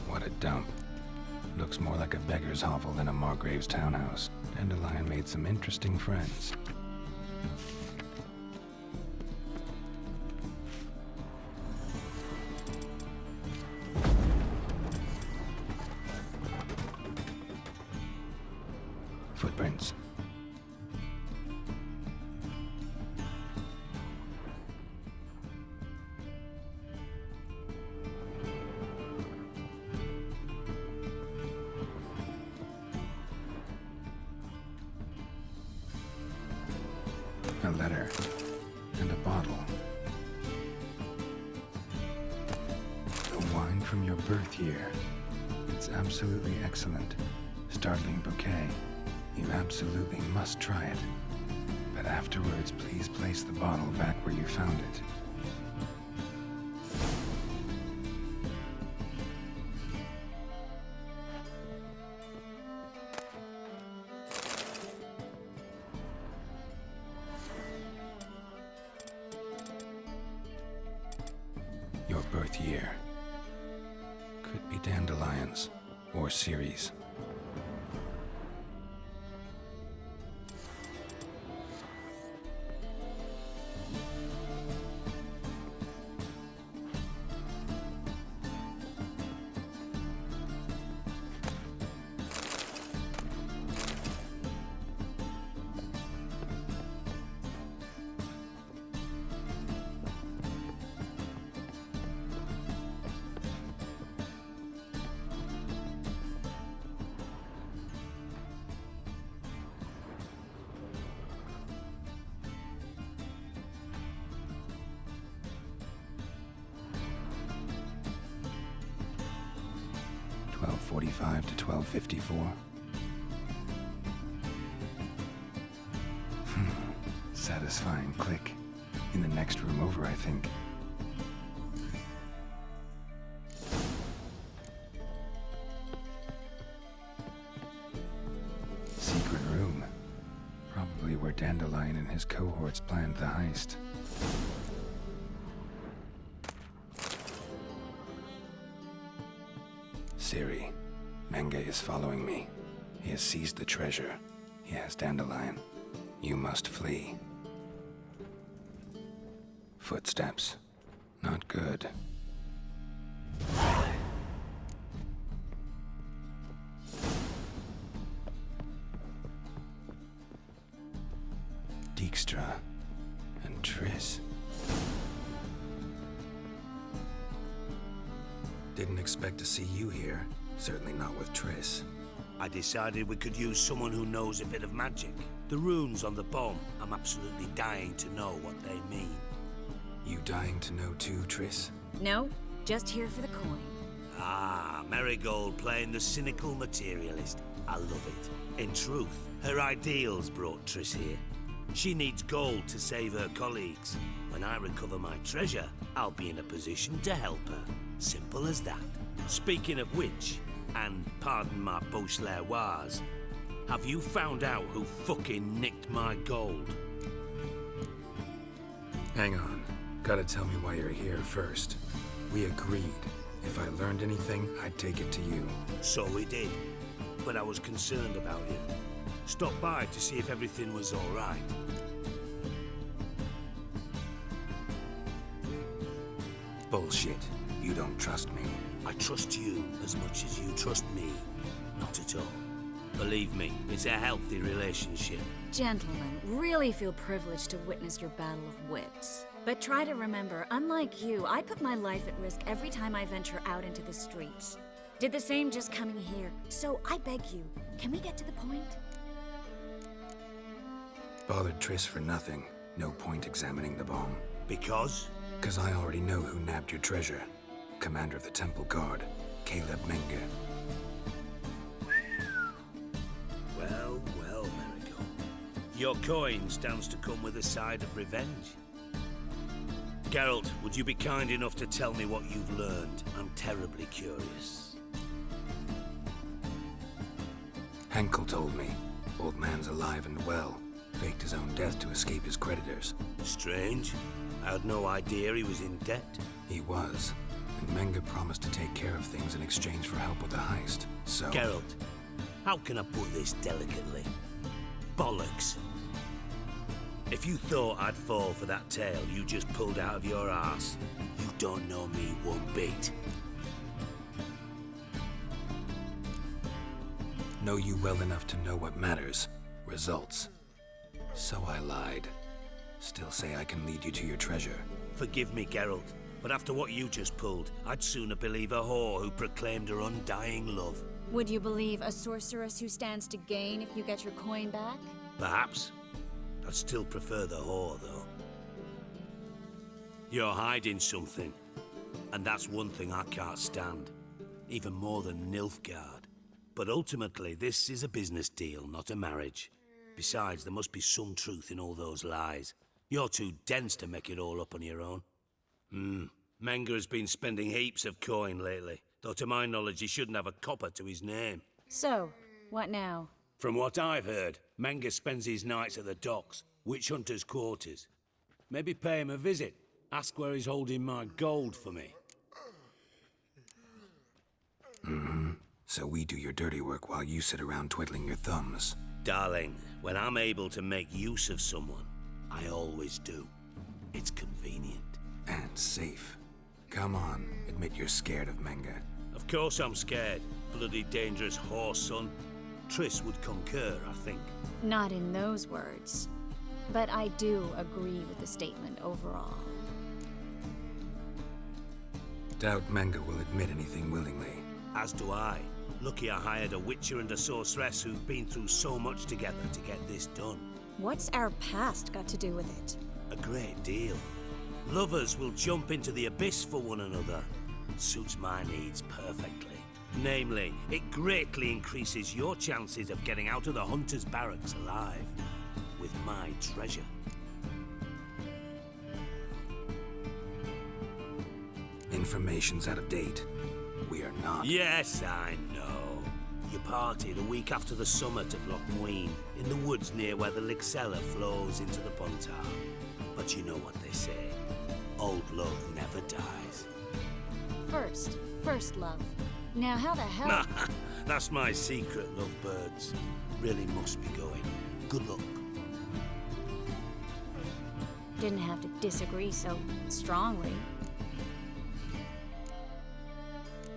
What a dump. Looks more like a beggar's hovel than a Margrave's townhouse. Dandelion made some interesting friends. Footprints. A letter. And a bottle. The wine from your birth year. It's absolutely excellent. Startling bouquet. You absolutely must try it. But afterwards, please place the bottle back where you found it. Your birth year. Could be dandelions or Ceres. 12:45 to 12:54. Satisfying click. In the next room over, I think. Secret room. Probably where Dandelion and his cohorts planned the heist. Ciri, Menge is following me. He has seized the treasure. He has Dandelion. You must flee. Footsteps. Not good. Dijkstra and Triss. Didn't expect to see you here. Certainly not with Triss. I decided we could use someone who knows a bit of magic. The runes on the bomb, I'm absolutely dying to know what they mean. You dying to know too, Triss? No, just here for the coin. Ah, Marigold playing the cynical materialist. I love it. In truth, her ideals brought Triss here. She needs gold to save her colleagues. When I recover my treasure, I'll be in a position to help her. Simple as that. Speaking of which, and pardon my Beauclervoise, have you found out who fucking nicked my gold? Hang on. Gotta tell me why you're here first. We agreed. If I learned anything, I'd take it to you. So we did. But I was concerned about you. Stopped by to see if everything was all right. Bullshit. You don't trust me. I trust you as much as you trust me. Not at all. Believe me, it's a healthy relationship. Gentlemen, really feel privileged to witness your battle of wits. But try to remember, unlike you, I put my life at risk every time I venture out into the streets. Did the same just coming here. So I beg you, can we get to the point? Bothered Triss for nothing. No point examining the bomb. Because? Because I already know who nabbed your treasure. Commander of the Temple Guard, Caleb Menge. Well, well, Marigold. Your coin stands to come with a side of revenge. Geralt, would you be kind enough to tell me what you've learned? I'm terribly curious. Henkel told me. Old man's alive and well. Faked his own death to escape his creditors. Strange. I had no idea he was in debt. He was. And Menge promised to take care of things in exchange for help with the heist. So... Geralt, how can I put this delicately? Bollocks. If you thought I'd fall for that tale you just pulled out of your arse, you don't know me one bit. Know you well enough to know what matters. Results. So I lied. Still say I can lead you to your treasure. Forgive me, Geralt, but after what you just pulled, I'd sooner believe a whore who proclaimed her undying love. Would you believe a sorceress who stands to gain if you get your coin back? Perhaps. I'd still prefer the whore, though. You're hiding something, and that's one thing I can't stand. Even more than Nilfgaard. But ultimately, this is a business deal, not a marriage. Besides, there must be some truth in all those lies. You're too dense to make it all up on your own. Menge has been spending heaps of coin lately, though to my knowledge he shouldn't have a copper to his name. So, what now? From what I've heard, Menge spends his nights at the docks, witch hunters' quarters. Maybe pay him a visit. Ask where he's holding my gold for me. So we do your dirty work while you sit around twiddling your thumbs. Darling, when I'm able to make use of someone, I always do. It's convenient. And safe. Come on, admit you're scared of Menge. Of course I'm scared. Bloody dangerous whore, son. Triss would concur, I think. Not in those words. But I do agree with the statement overall. Doubt Menge will admit anything willingly. As do I. Lucky I hired a witcher and a sorceress who've been through so much together to get this done. What's our past got to do with it? A great deal. Lovers will jump into the abyss for one another. Suits my needs perfectly. Namely, it greatly increases your chances of getting out of the Hunter's barracks alive with my treasure. Information's out of date. We are not. Yes, I know. You partied a week after the summit at Loch Muine, in the woods near where the Lixella flows into the Puntar. But you know what they say. Old love never dies. First love. Now, how the hell... That's my secret, lovebirds. Really must be going. Good luck. Didn't have to disagree so strongly.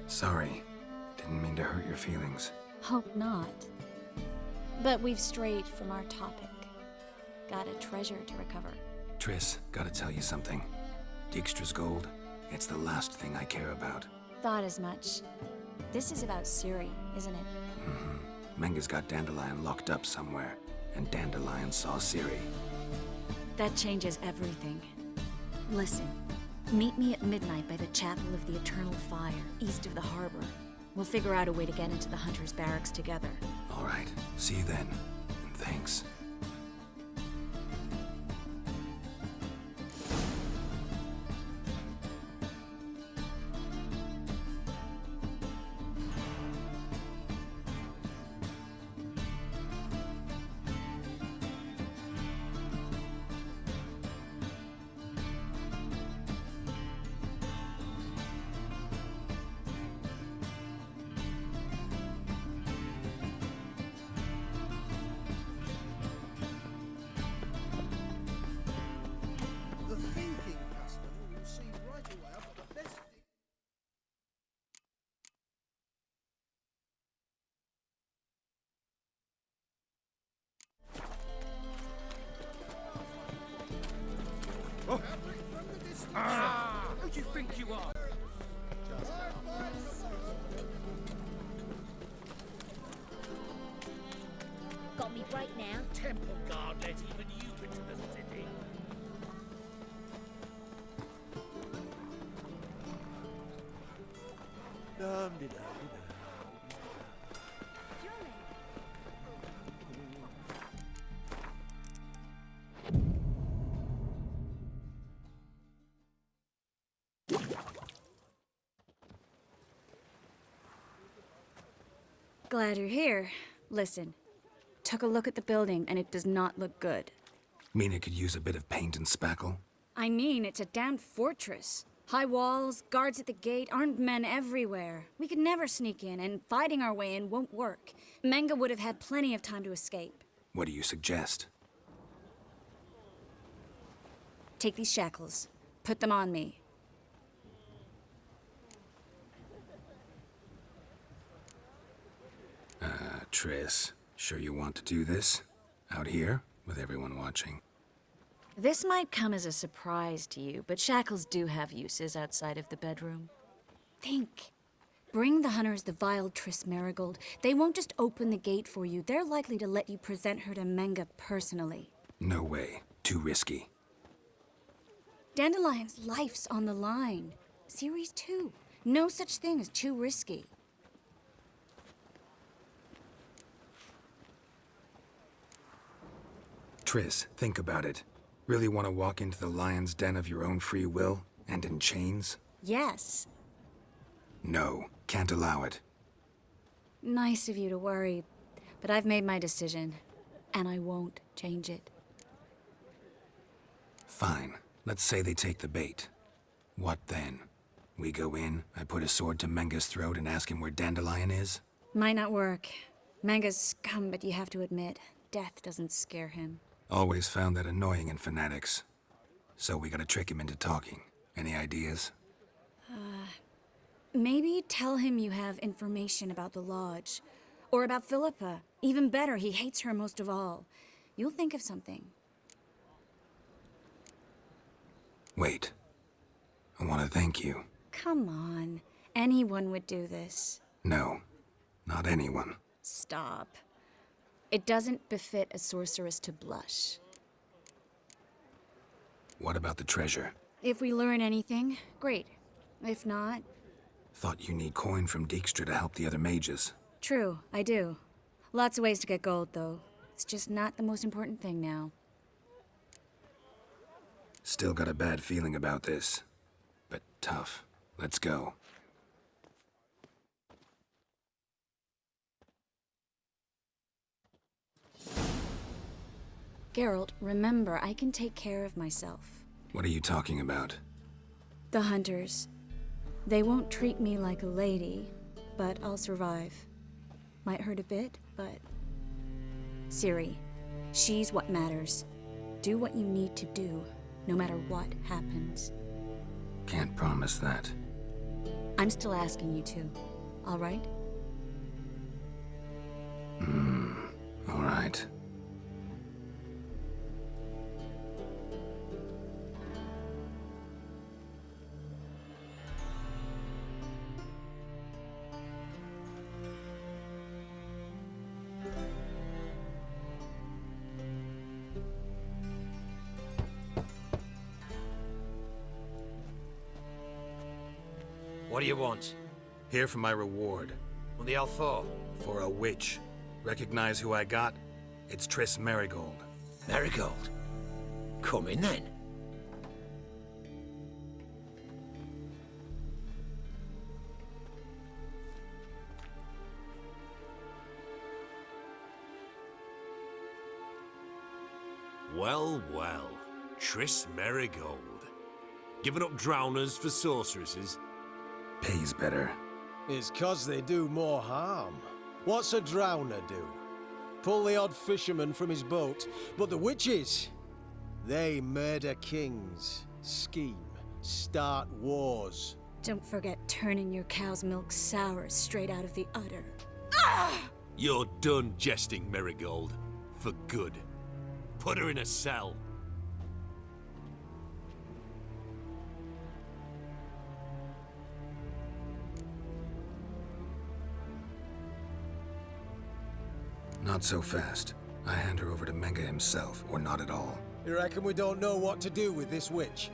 Sorry. Didn't mean to hurt your feelings. Hope not. But we've strayed from our topic. Got a treasure to recover. Triss, gotta tell you something. Dijkstra's gold, it's the last thing I care about. Thought as much. This is about Ciri, isn't it? Mm-hmm. Menga's got Dandelion locked up somewhere, and Dandelion saw Ciri. That changes everything. Listen, meet me at midnight by the Chapel of the Eternal Fire, east of the harbor. We'll figure out a way to get into the Hunter's barracks together. All right, see you then, and thanks. The thinking customer will see right away I've got the best... Oh. Ah! Who do you think you are? Got me right now. Temple Guard let even you into the city. Glad you're here. Listen, took a look at the building and it does not look good. Mean it could use a bit of paint and spackle? I mean, it's a damn fortress. High walls, guards at the gate, armed men everywhere. We could never sneak in, and fighting our way in won't work. Menga would have had plenty of time to escape. What do you suggest? Take these shackles. Put them on me. Triss, sure you want to do this? Out here, with everyone watching? This might come as a surprise to you, but shackles do have uses outside of the bedroom. Think. Bring the hunters the vile Triss Merigold. They won't just open the gate for you. They're likely to let you present her to Menga personally. No way. Too risky. Dandelion's life's on the line. Series 2. No such thing as too risky. Triss, think about it. Really want to walk into the lion's den of your own free will, and in chains? Yes. No, can't allow it. Nice of you to worry, but I've made my decision, and I won't change it. Fine. Let's say they take the bait. What then? We go in, I put a sword to Menga's throat and ask him where Dandelion is? Might not work. Menga's scum, but you have to admit, death doesn't scare him. Always found that annoying in fanatics. So we gotta trick him into talking. Any ideas? Maybe tell him you have information about the Lodge. Or about Philippa. Even better, he hates her most of all. You'll think of something. Wait. I want to thank you. Come on. Anyone would do this. No. Not anyone. Stop. It doesn't befit a sorceress to blush. What about the treasure? If we learn anything, great. If not... Thought you need coin from Dijkstra to help the other mages. True, I do. Lots of ways to get gold, though. It's just not the most important thing now. Still got a bad feeling about this. But tough. Let's go. Geralt, remember, I can take care of myself. What are you talking about? The hunters. They won't treat me like a lady, but I'll survive. Might hurt a bit, but... Ciri, she's what matters. Do what you need to do, no matter what happens. Can't promise that. I'm still asking you to, all right? All right. What do you want? Here for my reward. What the hell for? For a witch. Recognize who I got? It's Triss Merigold. Merigold? Come in then. Well, well. Triss Merigold. Giving up drowners for sorceresses? Pays better. It's 'cause they do more harm. What's a drowner do? Pull the odd fisherman from his boat. But the witches, they murder kings, scheme, start wars. Don't forget turning your cow's milk sour straight out of the udder. You're done jesting, Merigold. For good. Put her in a cell. Not so fast. I hand her over to Menge himself, or not at all. You reckon we don't know what to do with this witch?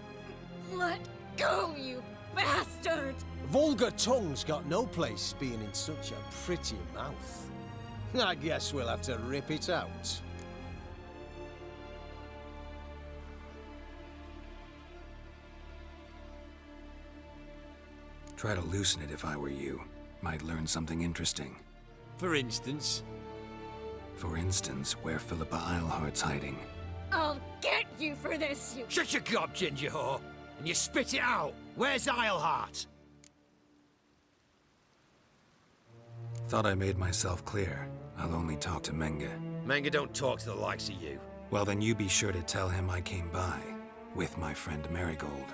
Let go, you bastard! Vulgar tongue's got no place being in such a pretty mouth. I guess we'll have to rip it out. Try to loosen it if I were you. Might learn something interesting. For instance? For instance, where Philippa Eilhart's hiding. I'll get you for this, you... Shut your gob, ginger whore, and you spit it out. Where's Eilhart? Thought I made myself clear. I'll only talk to Menge. Menge don't talk to the likes of you. Well, then you be sure to tell him I came by. With my friend Merigold.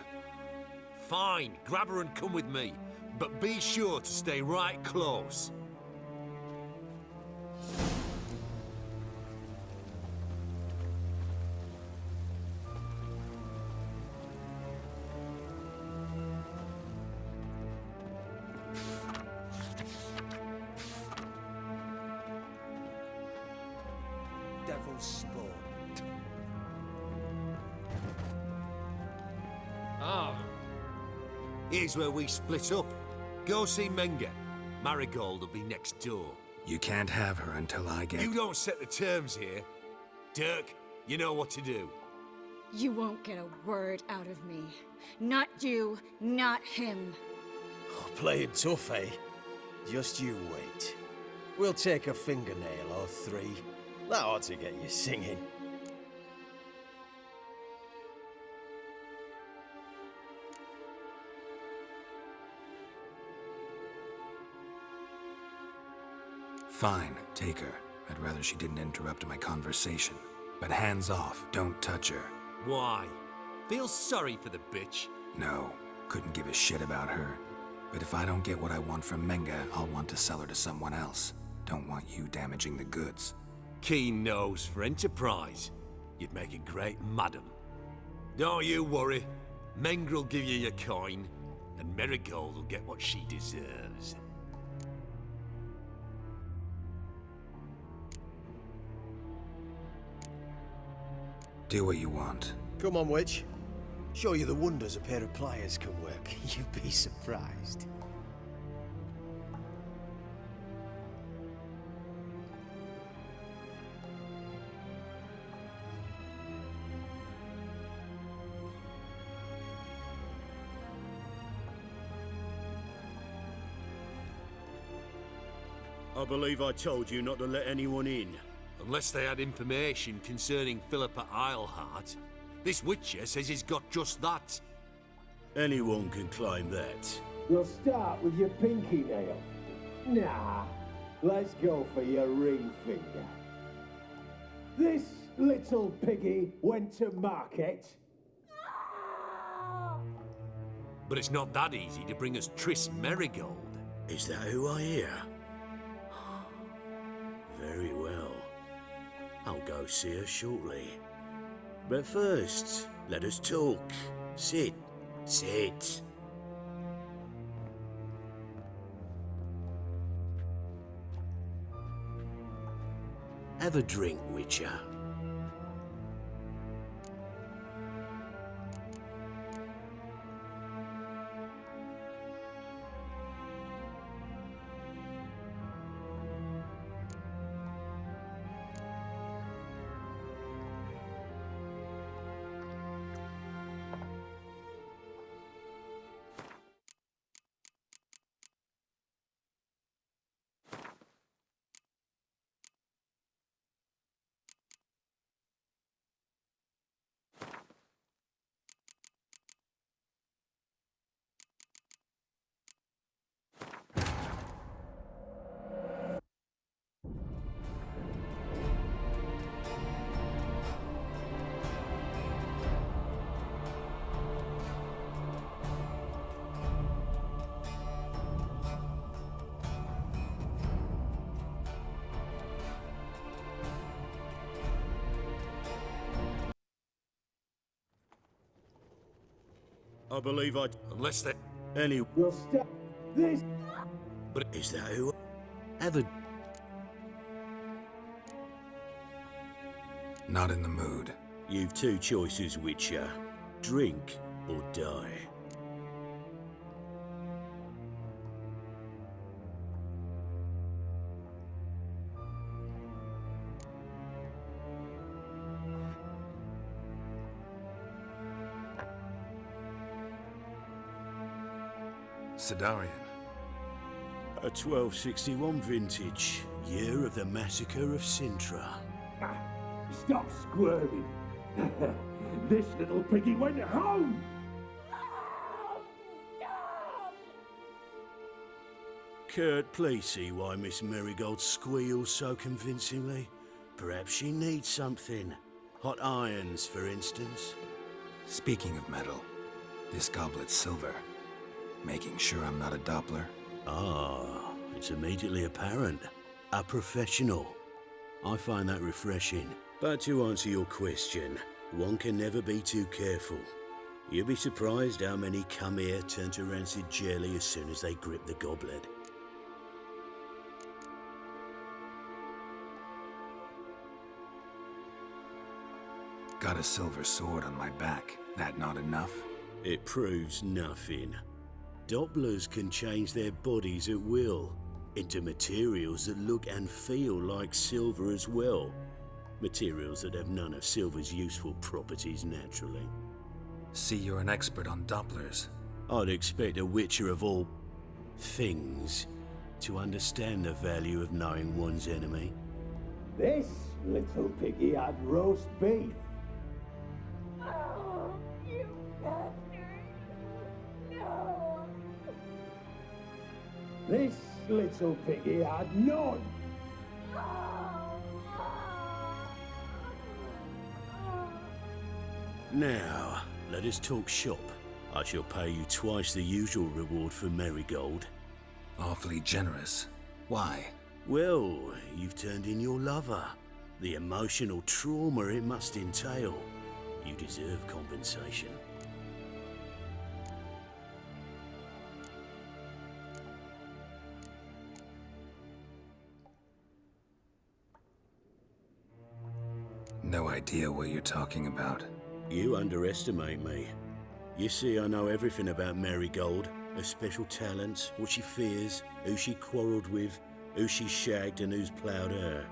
Fine, grab her and come with me. But be sure to stay right close. Devil's spawn. Ah. Here's where we split up. Go see Menge. Marigold will be next door. You can't have her until I get... You don't set the terms here. Dirk, you know what to do. You won't get a word out of me. Not you, not him. Oh, playing tough, eh? Just you wait. We'll take a fingernail or three. That ought to get you singing. Fine, take her. I'd rather she didn't interrupt my conversation. But hands off, don't touch her. Why? Feel sorry for the bitch? No, couldn't give a shit about her. But if I don't get what I want from Menge, I'll want to sell her to someone else. Don't want you damaging the goods. Keen nose for enterprise. You'd make a great madam. Don't you worry. Mengrel will give you your coin, and Merigold will get what she deserves. Do what you want. Come on, witch. Show you the wonders a pair of pliers can work. You'd be surprised. I believe I told you not to let anyone in. Unless they had information concerning Philippa Eilhart. This Witcher says he's got just that. Anyone can claim that. We'll start with your pinky nail. Nah, let's go for your ring finger. This little piggy went to market. But it's not that easy to bring us Triss Merigold. Is that who I hear? Very well. I'll go see her shortly. But first, let us talk. Sit. Sit. Have a drink, Witcher. I believe I... Unless they... Any... We'll stop this... But is that who... Have a... Not in the mood. You've two choices, Witcher. Drink or die. Sidarian. A 1261 vintage, year of the massacre of Sintra. Stop squirming. This little piggy went home. Kurt, please see why Miss Merigold squeals so convincingly. Perhaps she needs something. Hot irons, for instance. Speaking of metal, this goblet's silver. Making sure I'm not a Doppler? Ah, it's immediately apparent. A professional. I find that refreshing. But to answer your question, one can never be too careful. You'll be surprised how many come here turn to rancid jelly as soon as they grip the goblet. Got a silver sword on my back. That not enough? It proves nothing. Dopplers can change their bodies at will, into materials that look and feel like silver as well. Materials that have none of silver's useful properties naturally. See, you're an expert on Dopplers. I'd expect a Witcher of all things to understand the value of knowing one's enemy. This little piggy had roast beef. Oh, you bastard! No! This little piggy had none. Now, let us talk shop. I shall pay you twice the usual reward for Merigold. Awfully generous. Why? Well, you've turned in your lover. The emotional trauma it must entail. You deserve compensation. No idea what you're talking about. You underestimate me. You see, I know everything about Merigold, her special talents, what she fears, who she quarrelled with, who she shagged and who's ploughed her.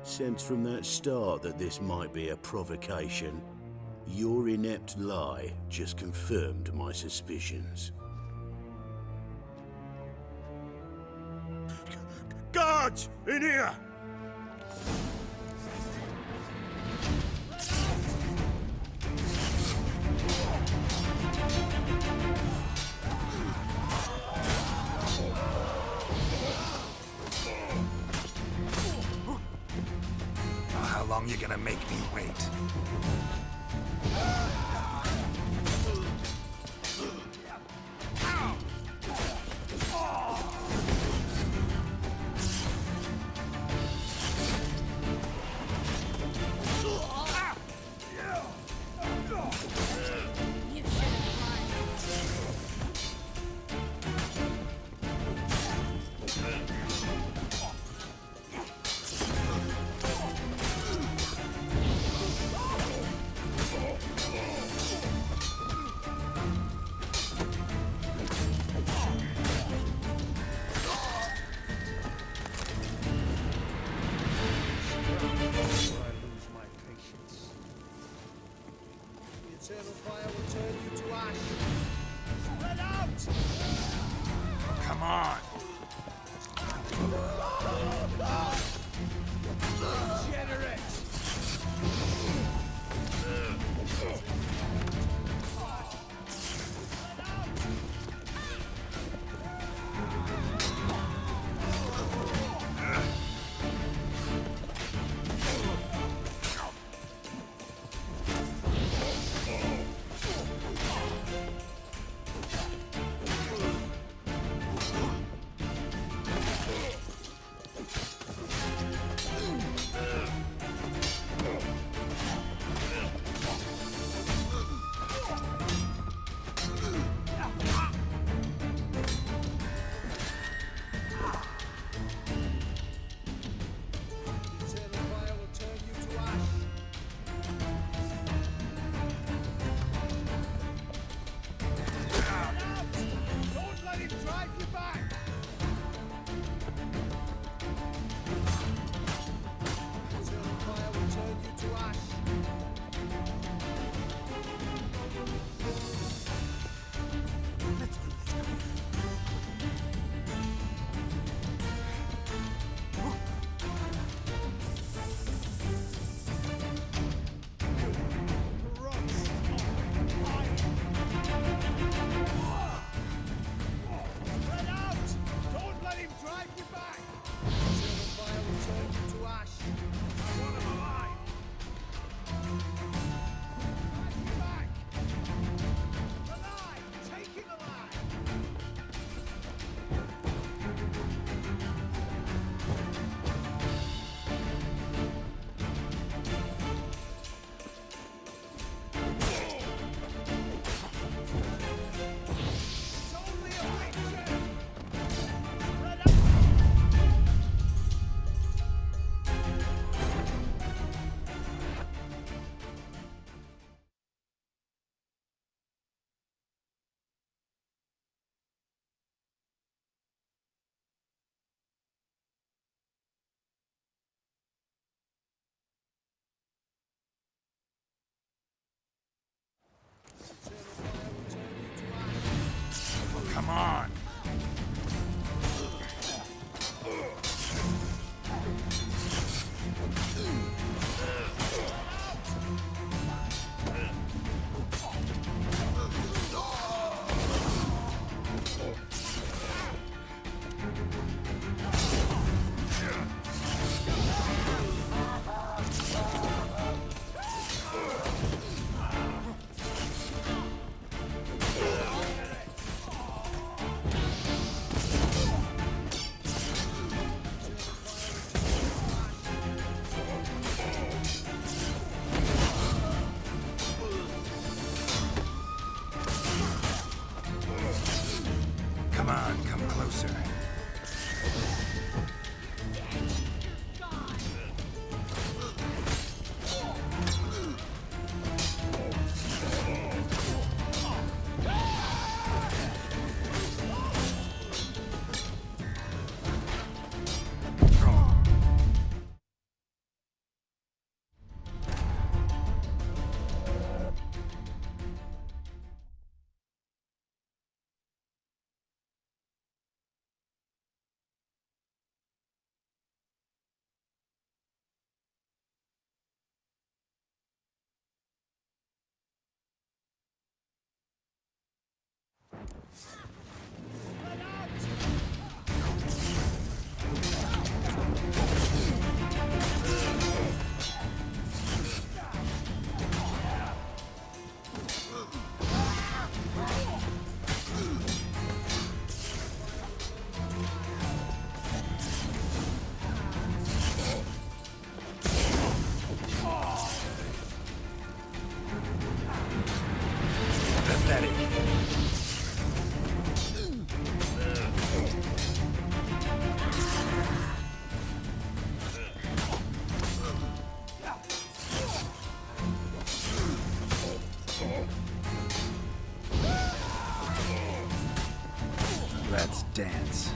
Sensed from that start that this might be a provocation. Your inept lie just confirmed my suspicions. Guards! In here! How long you gonna make me wait? Eternal fire will turn you to ash. Spread out! Come on! Degenerate! Come on! Come on, come closer. Let's dance.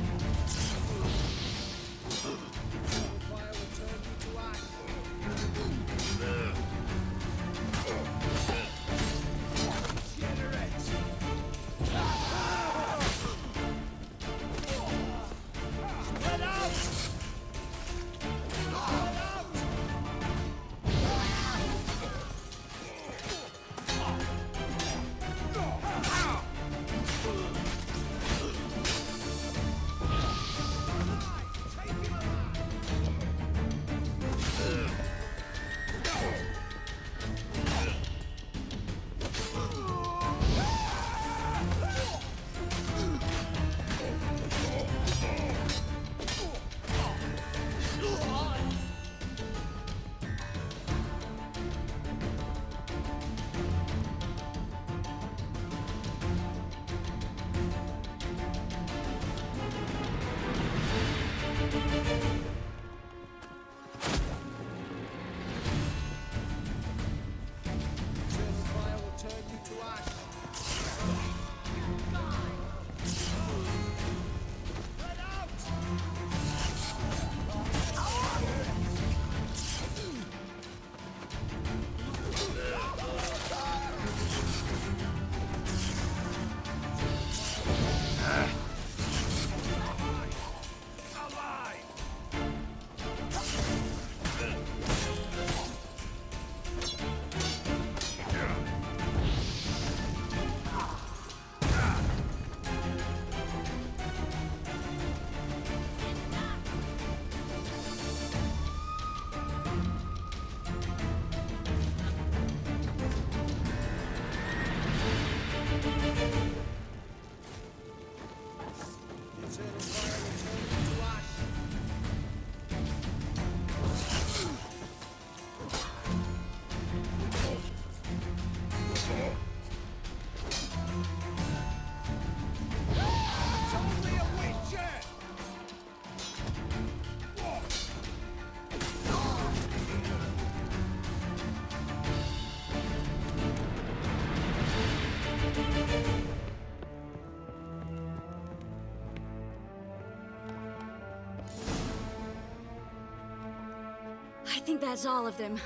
I think that's all of them.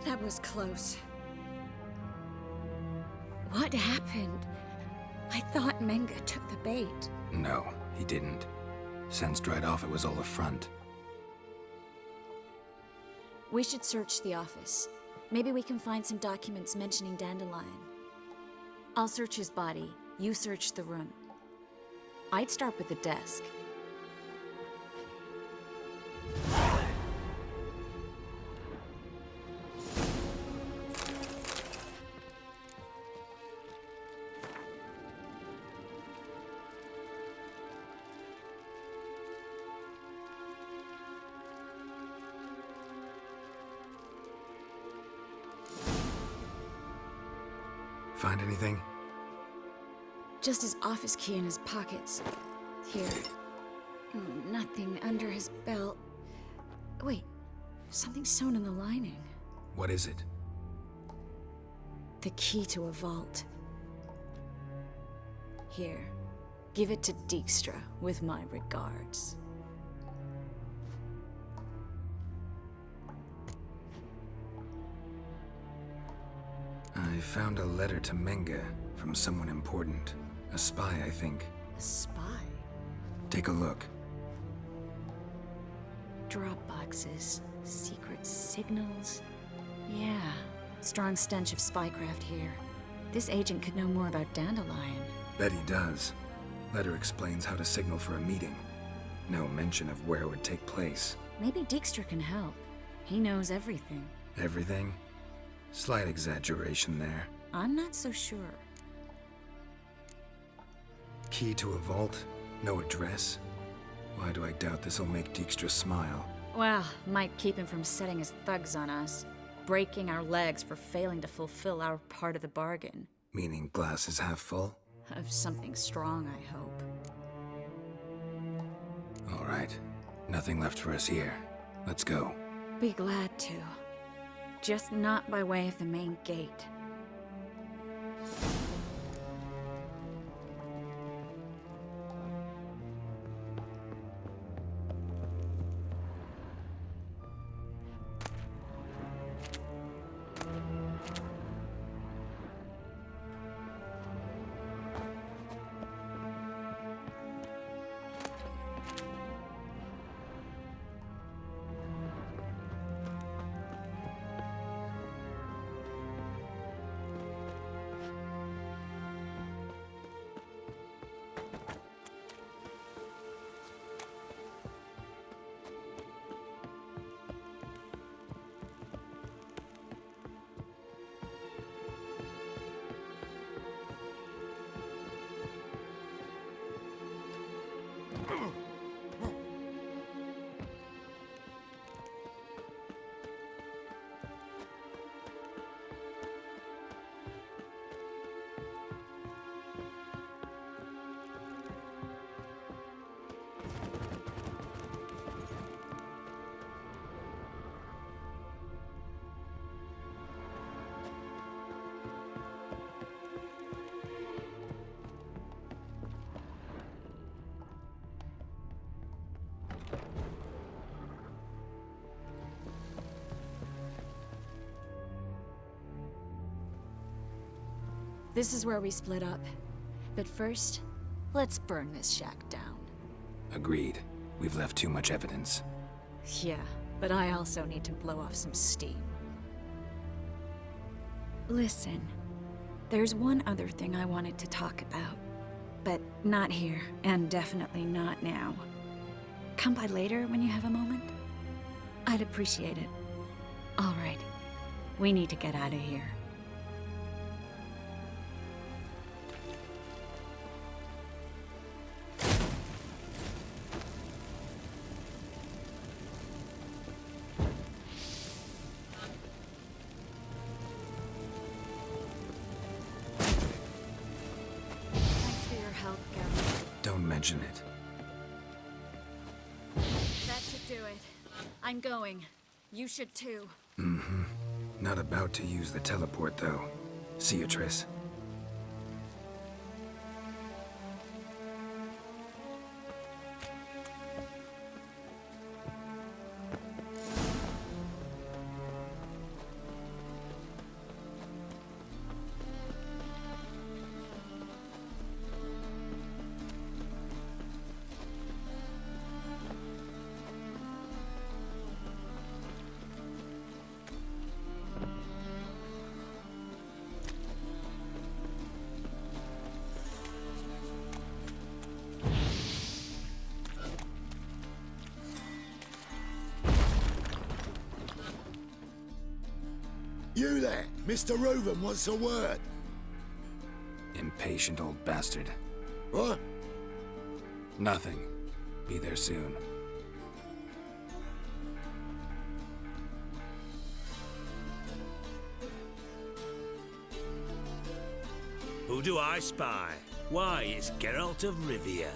That was close. What happened? I thought Menga took the bait. No, he didn't. Sensed right off it was all a front. We should search the office. Maybe we can find some documents mentioning Dandelion. I'll search his body. You search the room. I'd start with the desk. Find anything? Just his office key in his pockets. Here. Nothing under his belt. Wait, something sewn in the lining. What is it? The key to a vault. Here. Give it to Dijkstra with my regards. I found a letter to Menga from someone important. A spy, I think. A spy? Take a look. Drop boxes, secret signals. Yeah, strong stench of spycraft here. This agent could know more about Dandelion. Bet he does. Letter explains how to signal for a meeting. No mention of where it would take place. Maybe Dijkstra can help. He knows everything. Everything? Slight exaggeration there. I'm not so sure. Key to a vault? No address? Why do I doubt this'll make Dijkstra smile? Well, might keep him from setting his thugs on us. Breaking our legs for failing to fulfill our part of the bargain. Meaning glass is half full? Of something strong, I hope. All right. Nothing left for us here. Let's go. Be glad to. Just not by way of the main gate. This is where we split up. But first, let's burn this shack down. Agreed. We've left too much evidence. Yeah, but I also need to blow off some steam. Listen, there's one other thing I wanted to talk about. But not here, and definitely not now. Come by later when you have a moment? I'd appreciate it. All right. We need to get out of here. Don't mention it. That should do it. I'm going. You should too. Mm-hmm. Not about to use the teleport, though. See you, Triss. You there! Mr. Reuven wants a word. Impatient old bastard. What? Nothing. Be there soon. Who do I spy? Why, it's Geralt of Rivia.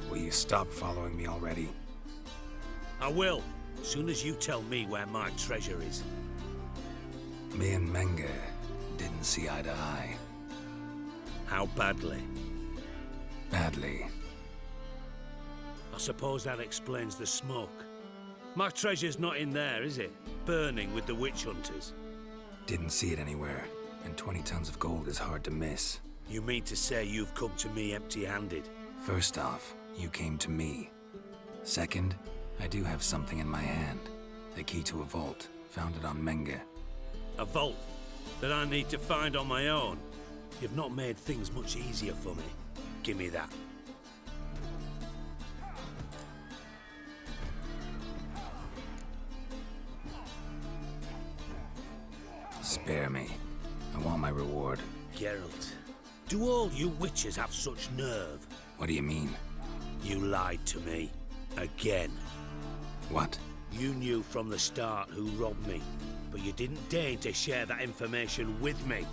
Will you stop following me already? I will, as soon as you tell me where my treasure is. Me and Menge didn't see eye to eye. How badly? Badly. I suppose that explains the smoke. My treasure's not in there, is it? Burning with the witch hunters. Didn't see it anywhere, and 20 tons of gold is hard to miss. You mean to say you've come to me empty-handed? First off, you came to me. Second, I do have something in my hand. The key to a vault, found it on Menge. A vault that I need to find on my own? You've not made things much easier for me. Give me that. Spare me. I want my reward. Geralt, do all you witches have such nerve? What do you mean? You lied to me. Again. What? You knew from the start who robbed me, but you didn't deign to share that information with me.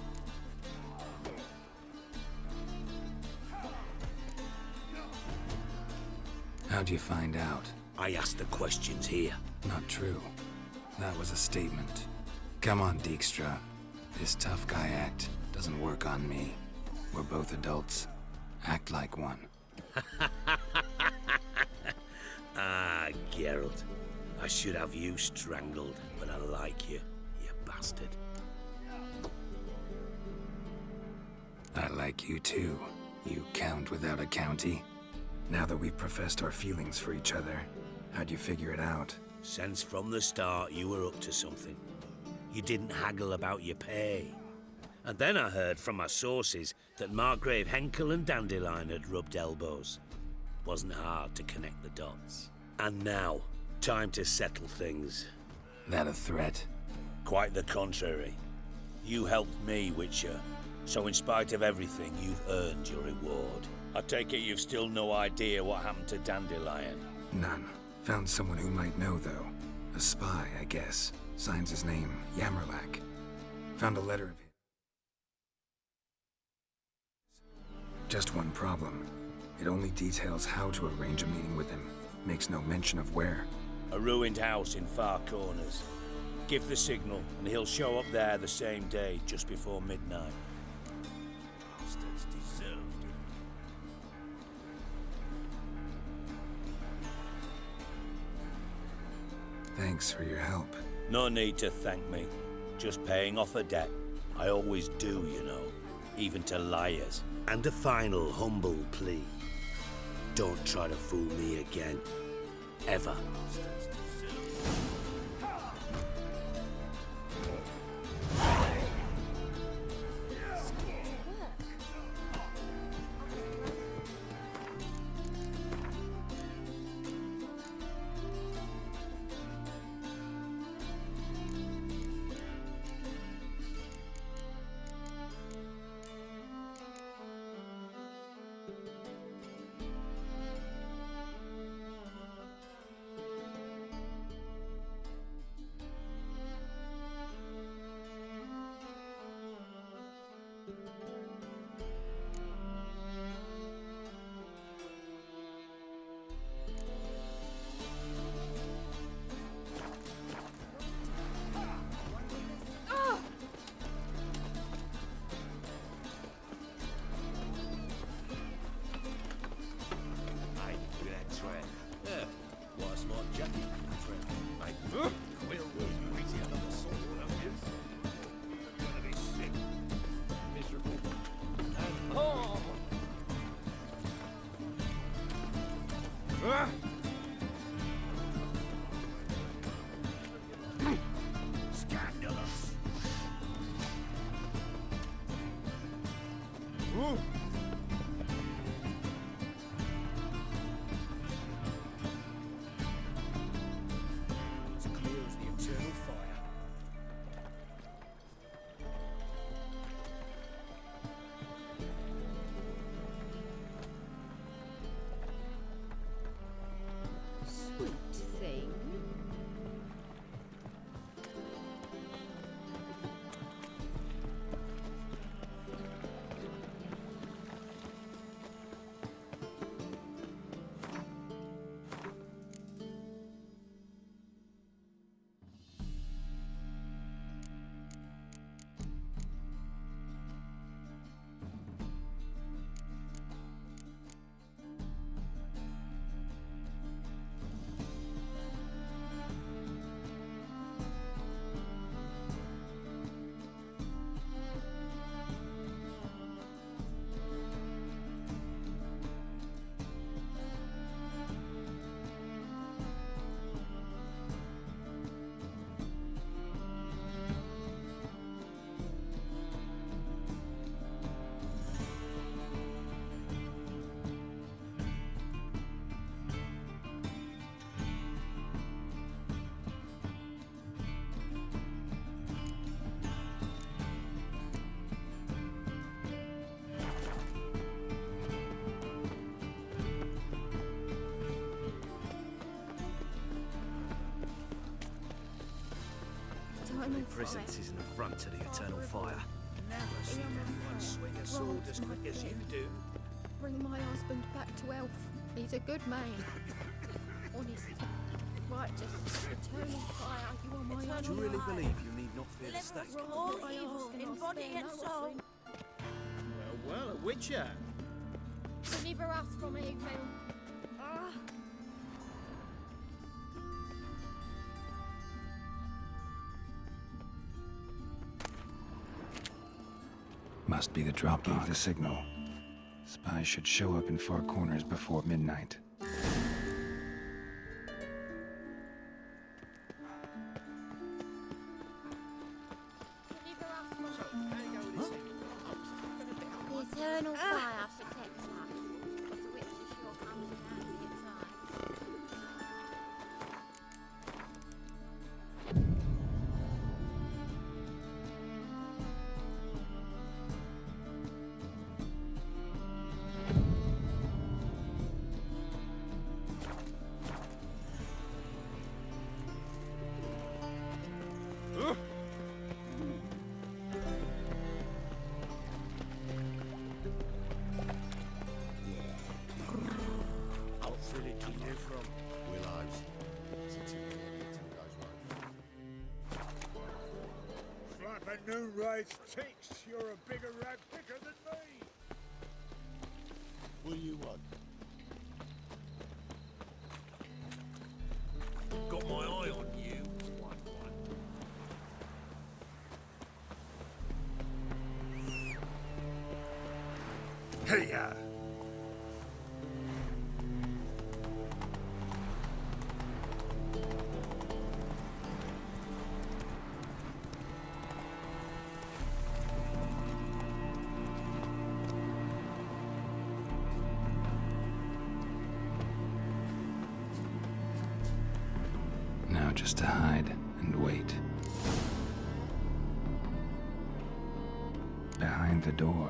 How'd you find out? I asked the questions here. Not true. That was a statement. Come on, Dijkstra. This tough guy act doesn't work on me. We're both adults. Act like one. Ah, Geralt. I should have you strangled, but I like you, you bastard. I like you too, you count without a county. Now that we've professed our feelings for each other, how'd you figure it out? Since from the start you were up to something. You didn't haggle about your pay. And then I heard from my sources that Margrave Henkel and Dandelion had rubbed elbows. Wasn't hard to connect the dots. And now, time to settle things. That a threat? Quite the contrary. You helped me, Witcher. So in spite of everything, you've earned your reward. I take it you've still no idea what happened to Dandelion? None. Found someone who might know, though. A spy, I guess. Signs his name, Yamerlak. Found a letter of his. Just one problem. It only details how to arrange a meeting with him. Makes no mention of where. A ruined house in Far Corners. Give the signal, and he'll show up there the same day, just before midnight. Bastards deserved it. Thanks for your help. No need to thank me. Just paying off a debt. I always do, you know. Even to liars. And a final humble plea. Don't try to fool me again. Ever. Scandalous. It's clear as the eternal fire. Sweet thing. My presence is an affront to the eternal fire. Never seen anyone swing a sword as quick as you do. Bring my husband back to Elf. He's a good man. Honest. Righteous. Eternal fire. You are my Do you really believe you need not fear the stake? from all evil in body and soul. Well, a witcher. Deliver us from evil. Must be the drop gave the signal. Spies should show up in Far Corners before midnight. The eternal fire protects us. The witch is sure comes in handy at times. you from? Will Ives. Since he came to Flapping Noonrise takes. You're a bigger rat picker than me. What do you want? Got my eye on you. Hey-ya! Now just to hide and wait. Behind the door.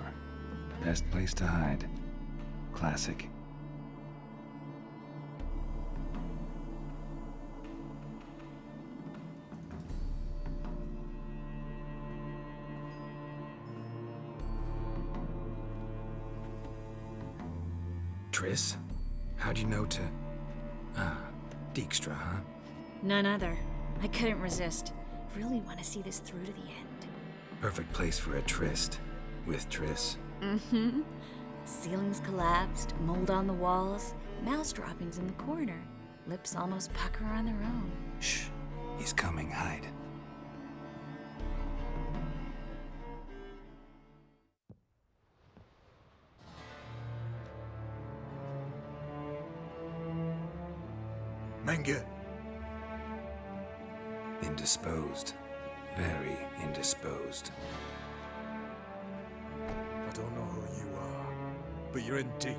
Best place to hide. Classic. Triss? How'd you know to... Ah, Dijkstra, huh? None other. I couldn't resist. Really want to see this through to the end. Perfect place for a tryst. With Triss. Mm-hmm. Ceilings collapsed, mold on the walls, mouse droppings in the corner. Lips almost pucker on their own. Shh. He's coming. Hide. Menge. Indisposed. Very indisposed. I don't know who you are, but you're in deep.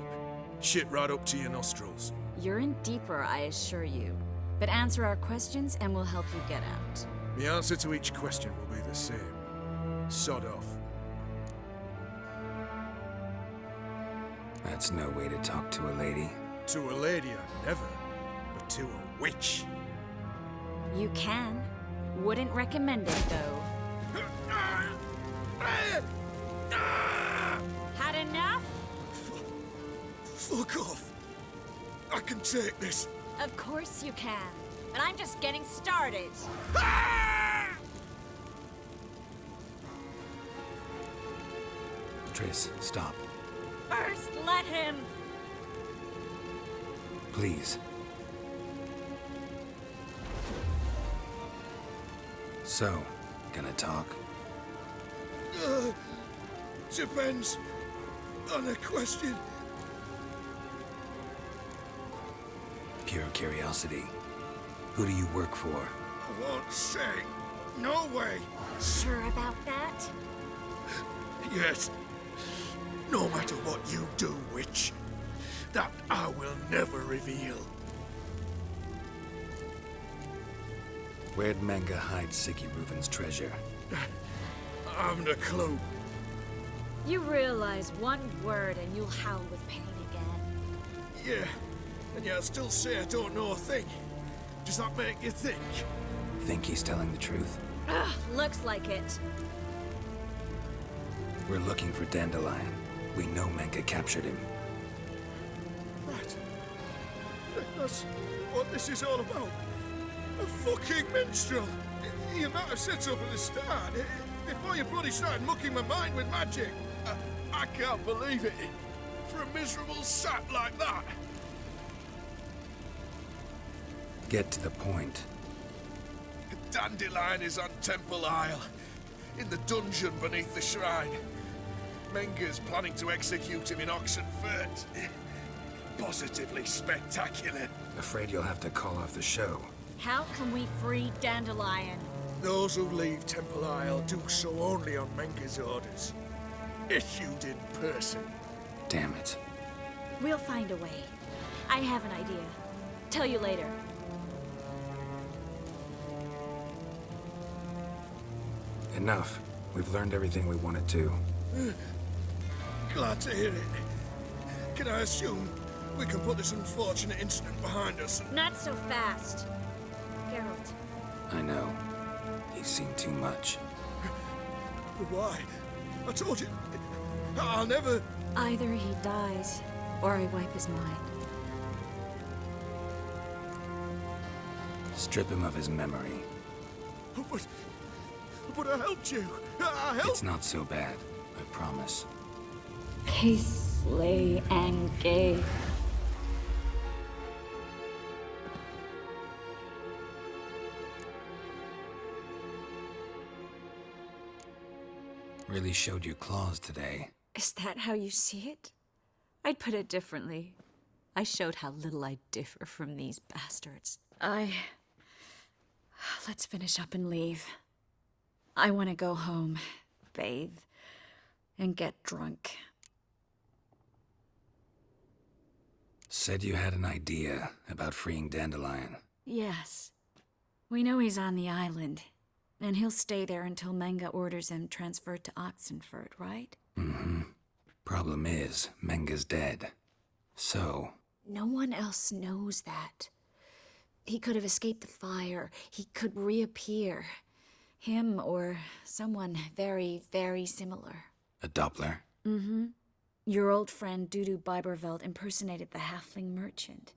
Shit right up to your nostrils. You're in deeper, I assure you. But answer our questions and we'll help you get out. The answer to each question will be the same. Sod off. That's no way to talk to a lady. To a lady, I never. But to a witch. You can. Wouldn't recommend it, though. Had enough? Fuck off. I can take this. Of course you can. And I'm just getting started. Triss, stop. First, let him. Please. So, gonna talk? Depends on the question. Pure curiosity. Who do you work for? I won't say. No way. Sure about that? Yes. No matter what you do, witch. That I will never reveal. Where'd Menge hide Siki Reuven's treasure? I haven't a clue. You realize one word and you'll howl with pain again. Yeah, and yet I still say I don't know a thing. Does that make you think? Think he's telling the truth? Ugh, looks like it. We're looking for Dandelion. We know Menge captured him. Right. That's what this is all about. A fucking minstrel! You might have said so from the start. Before you bloody started mucking my mind with magic. I can't believe it. For a miserable sap like that. Get to the point. Dandelion is on Temple Isle. In the dungeon beneath the shrine. Menge's planning to execute him in Oxenfurt. Positively spectacular. Afraid you'll have to call off the show. How can we free Dandelion? Those who leave Temple Isle do so only on Menge's orders. Issued in person. Damn it. We'll find a way. I have an idea. Tell you later. Enough. We've learned everything we wanted to. Glad to hear it. Can I assume we can put this unfortunate incident behind us? Not so fast. Geralt. I know. He's seen too much. Why? I told you. I'll never... Either he dies, or I wipe his mind. Strip him of his memory. But I helped you. I helped. It's not so bad, I promise. Paisley and Gay. Really showed your claws today. Is that how you see it? I'd put it differently. I showed how little I differ from these bastards. Let's finish up and leave. I want to go home, bathe, and get drunk. Said you had an idea about freeing Dandelion. Yes. We know he's on the island, and he'll stay there until Menga orders him transferred to Oxenford, right? Mm-hmm. Problem is, Menga's dead. So... No one else knows that. He could have escaped the fire. He could reappear. Him or someone very, very similar. A Doppler? Mm-hmm. Your old friend Dudu Biberveld impersonated the halfling merchant.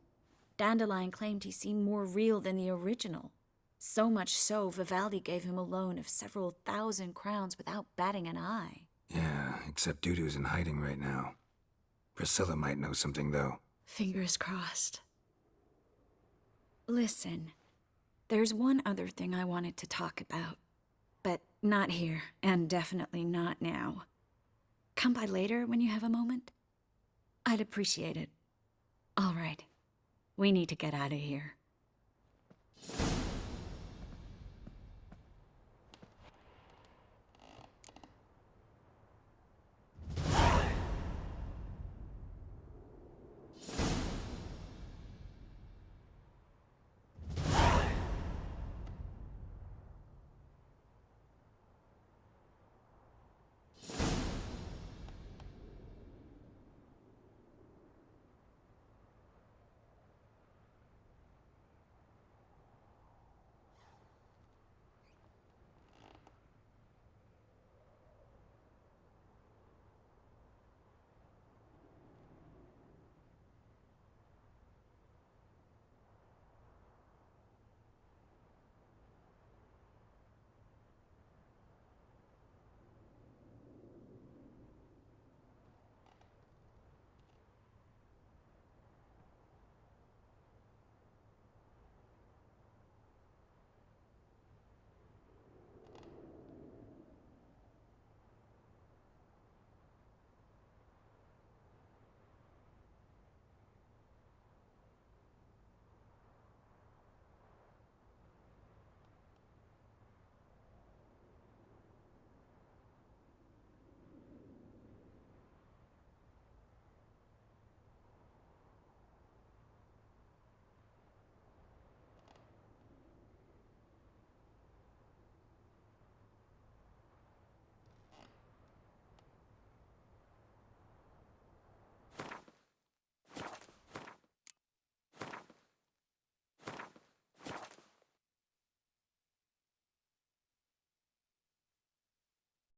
Dandelion claimed he seemed more real than the original. So much so, Vivaldi gave him a loan of several thousand crowns without batting an eye. Yeah, except Dudu's in hiding right now. Priscilla might know something, though. Fingers crossed. Listen, there's one other thing I wanted to talk about. But not here, and definitely not now. Come by later when you have a moment? I'd appreciate it. All right. We need to get out of here.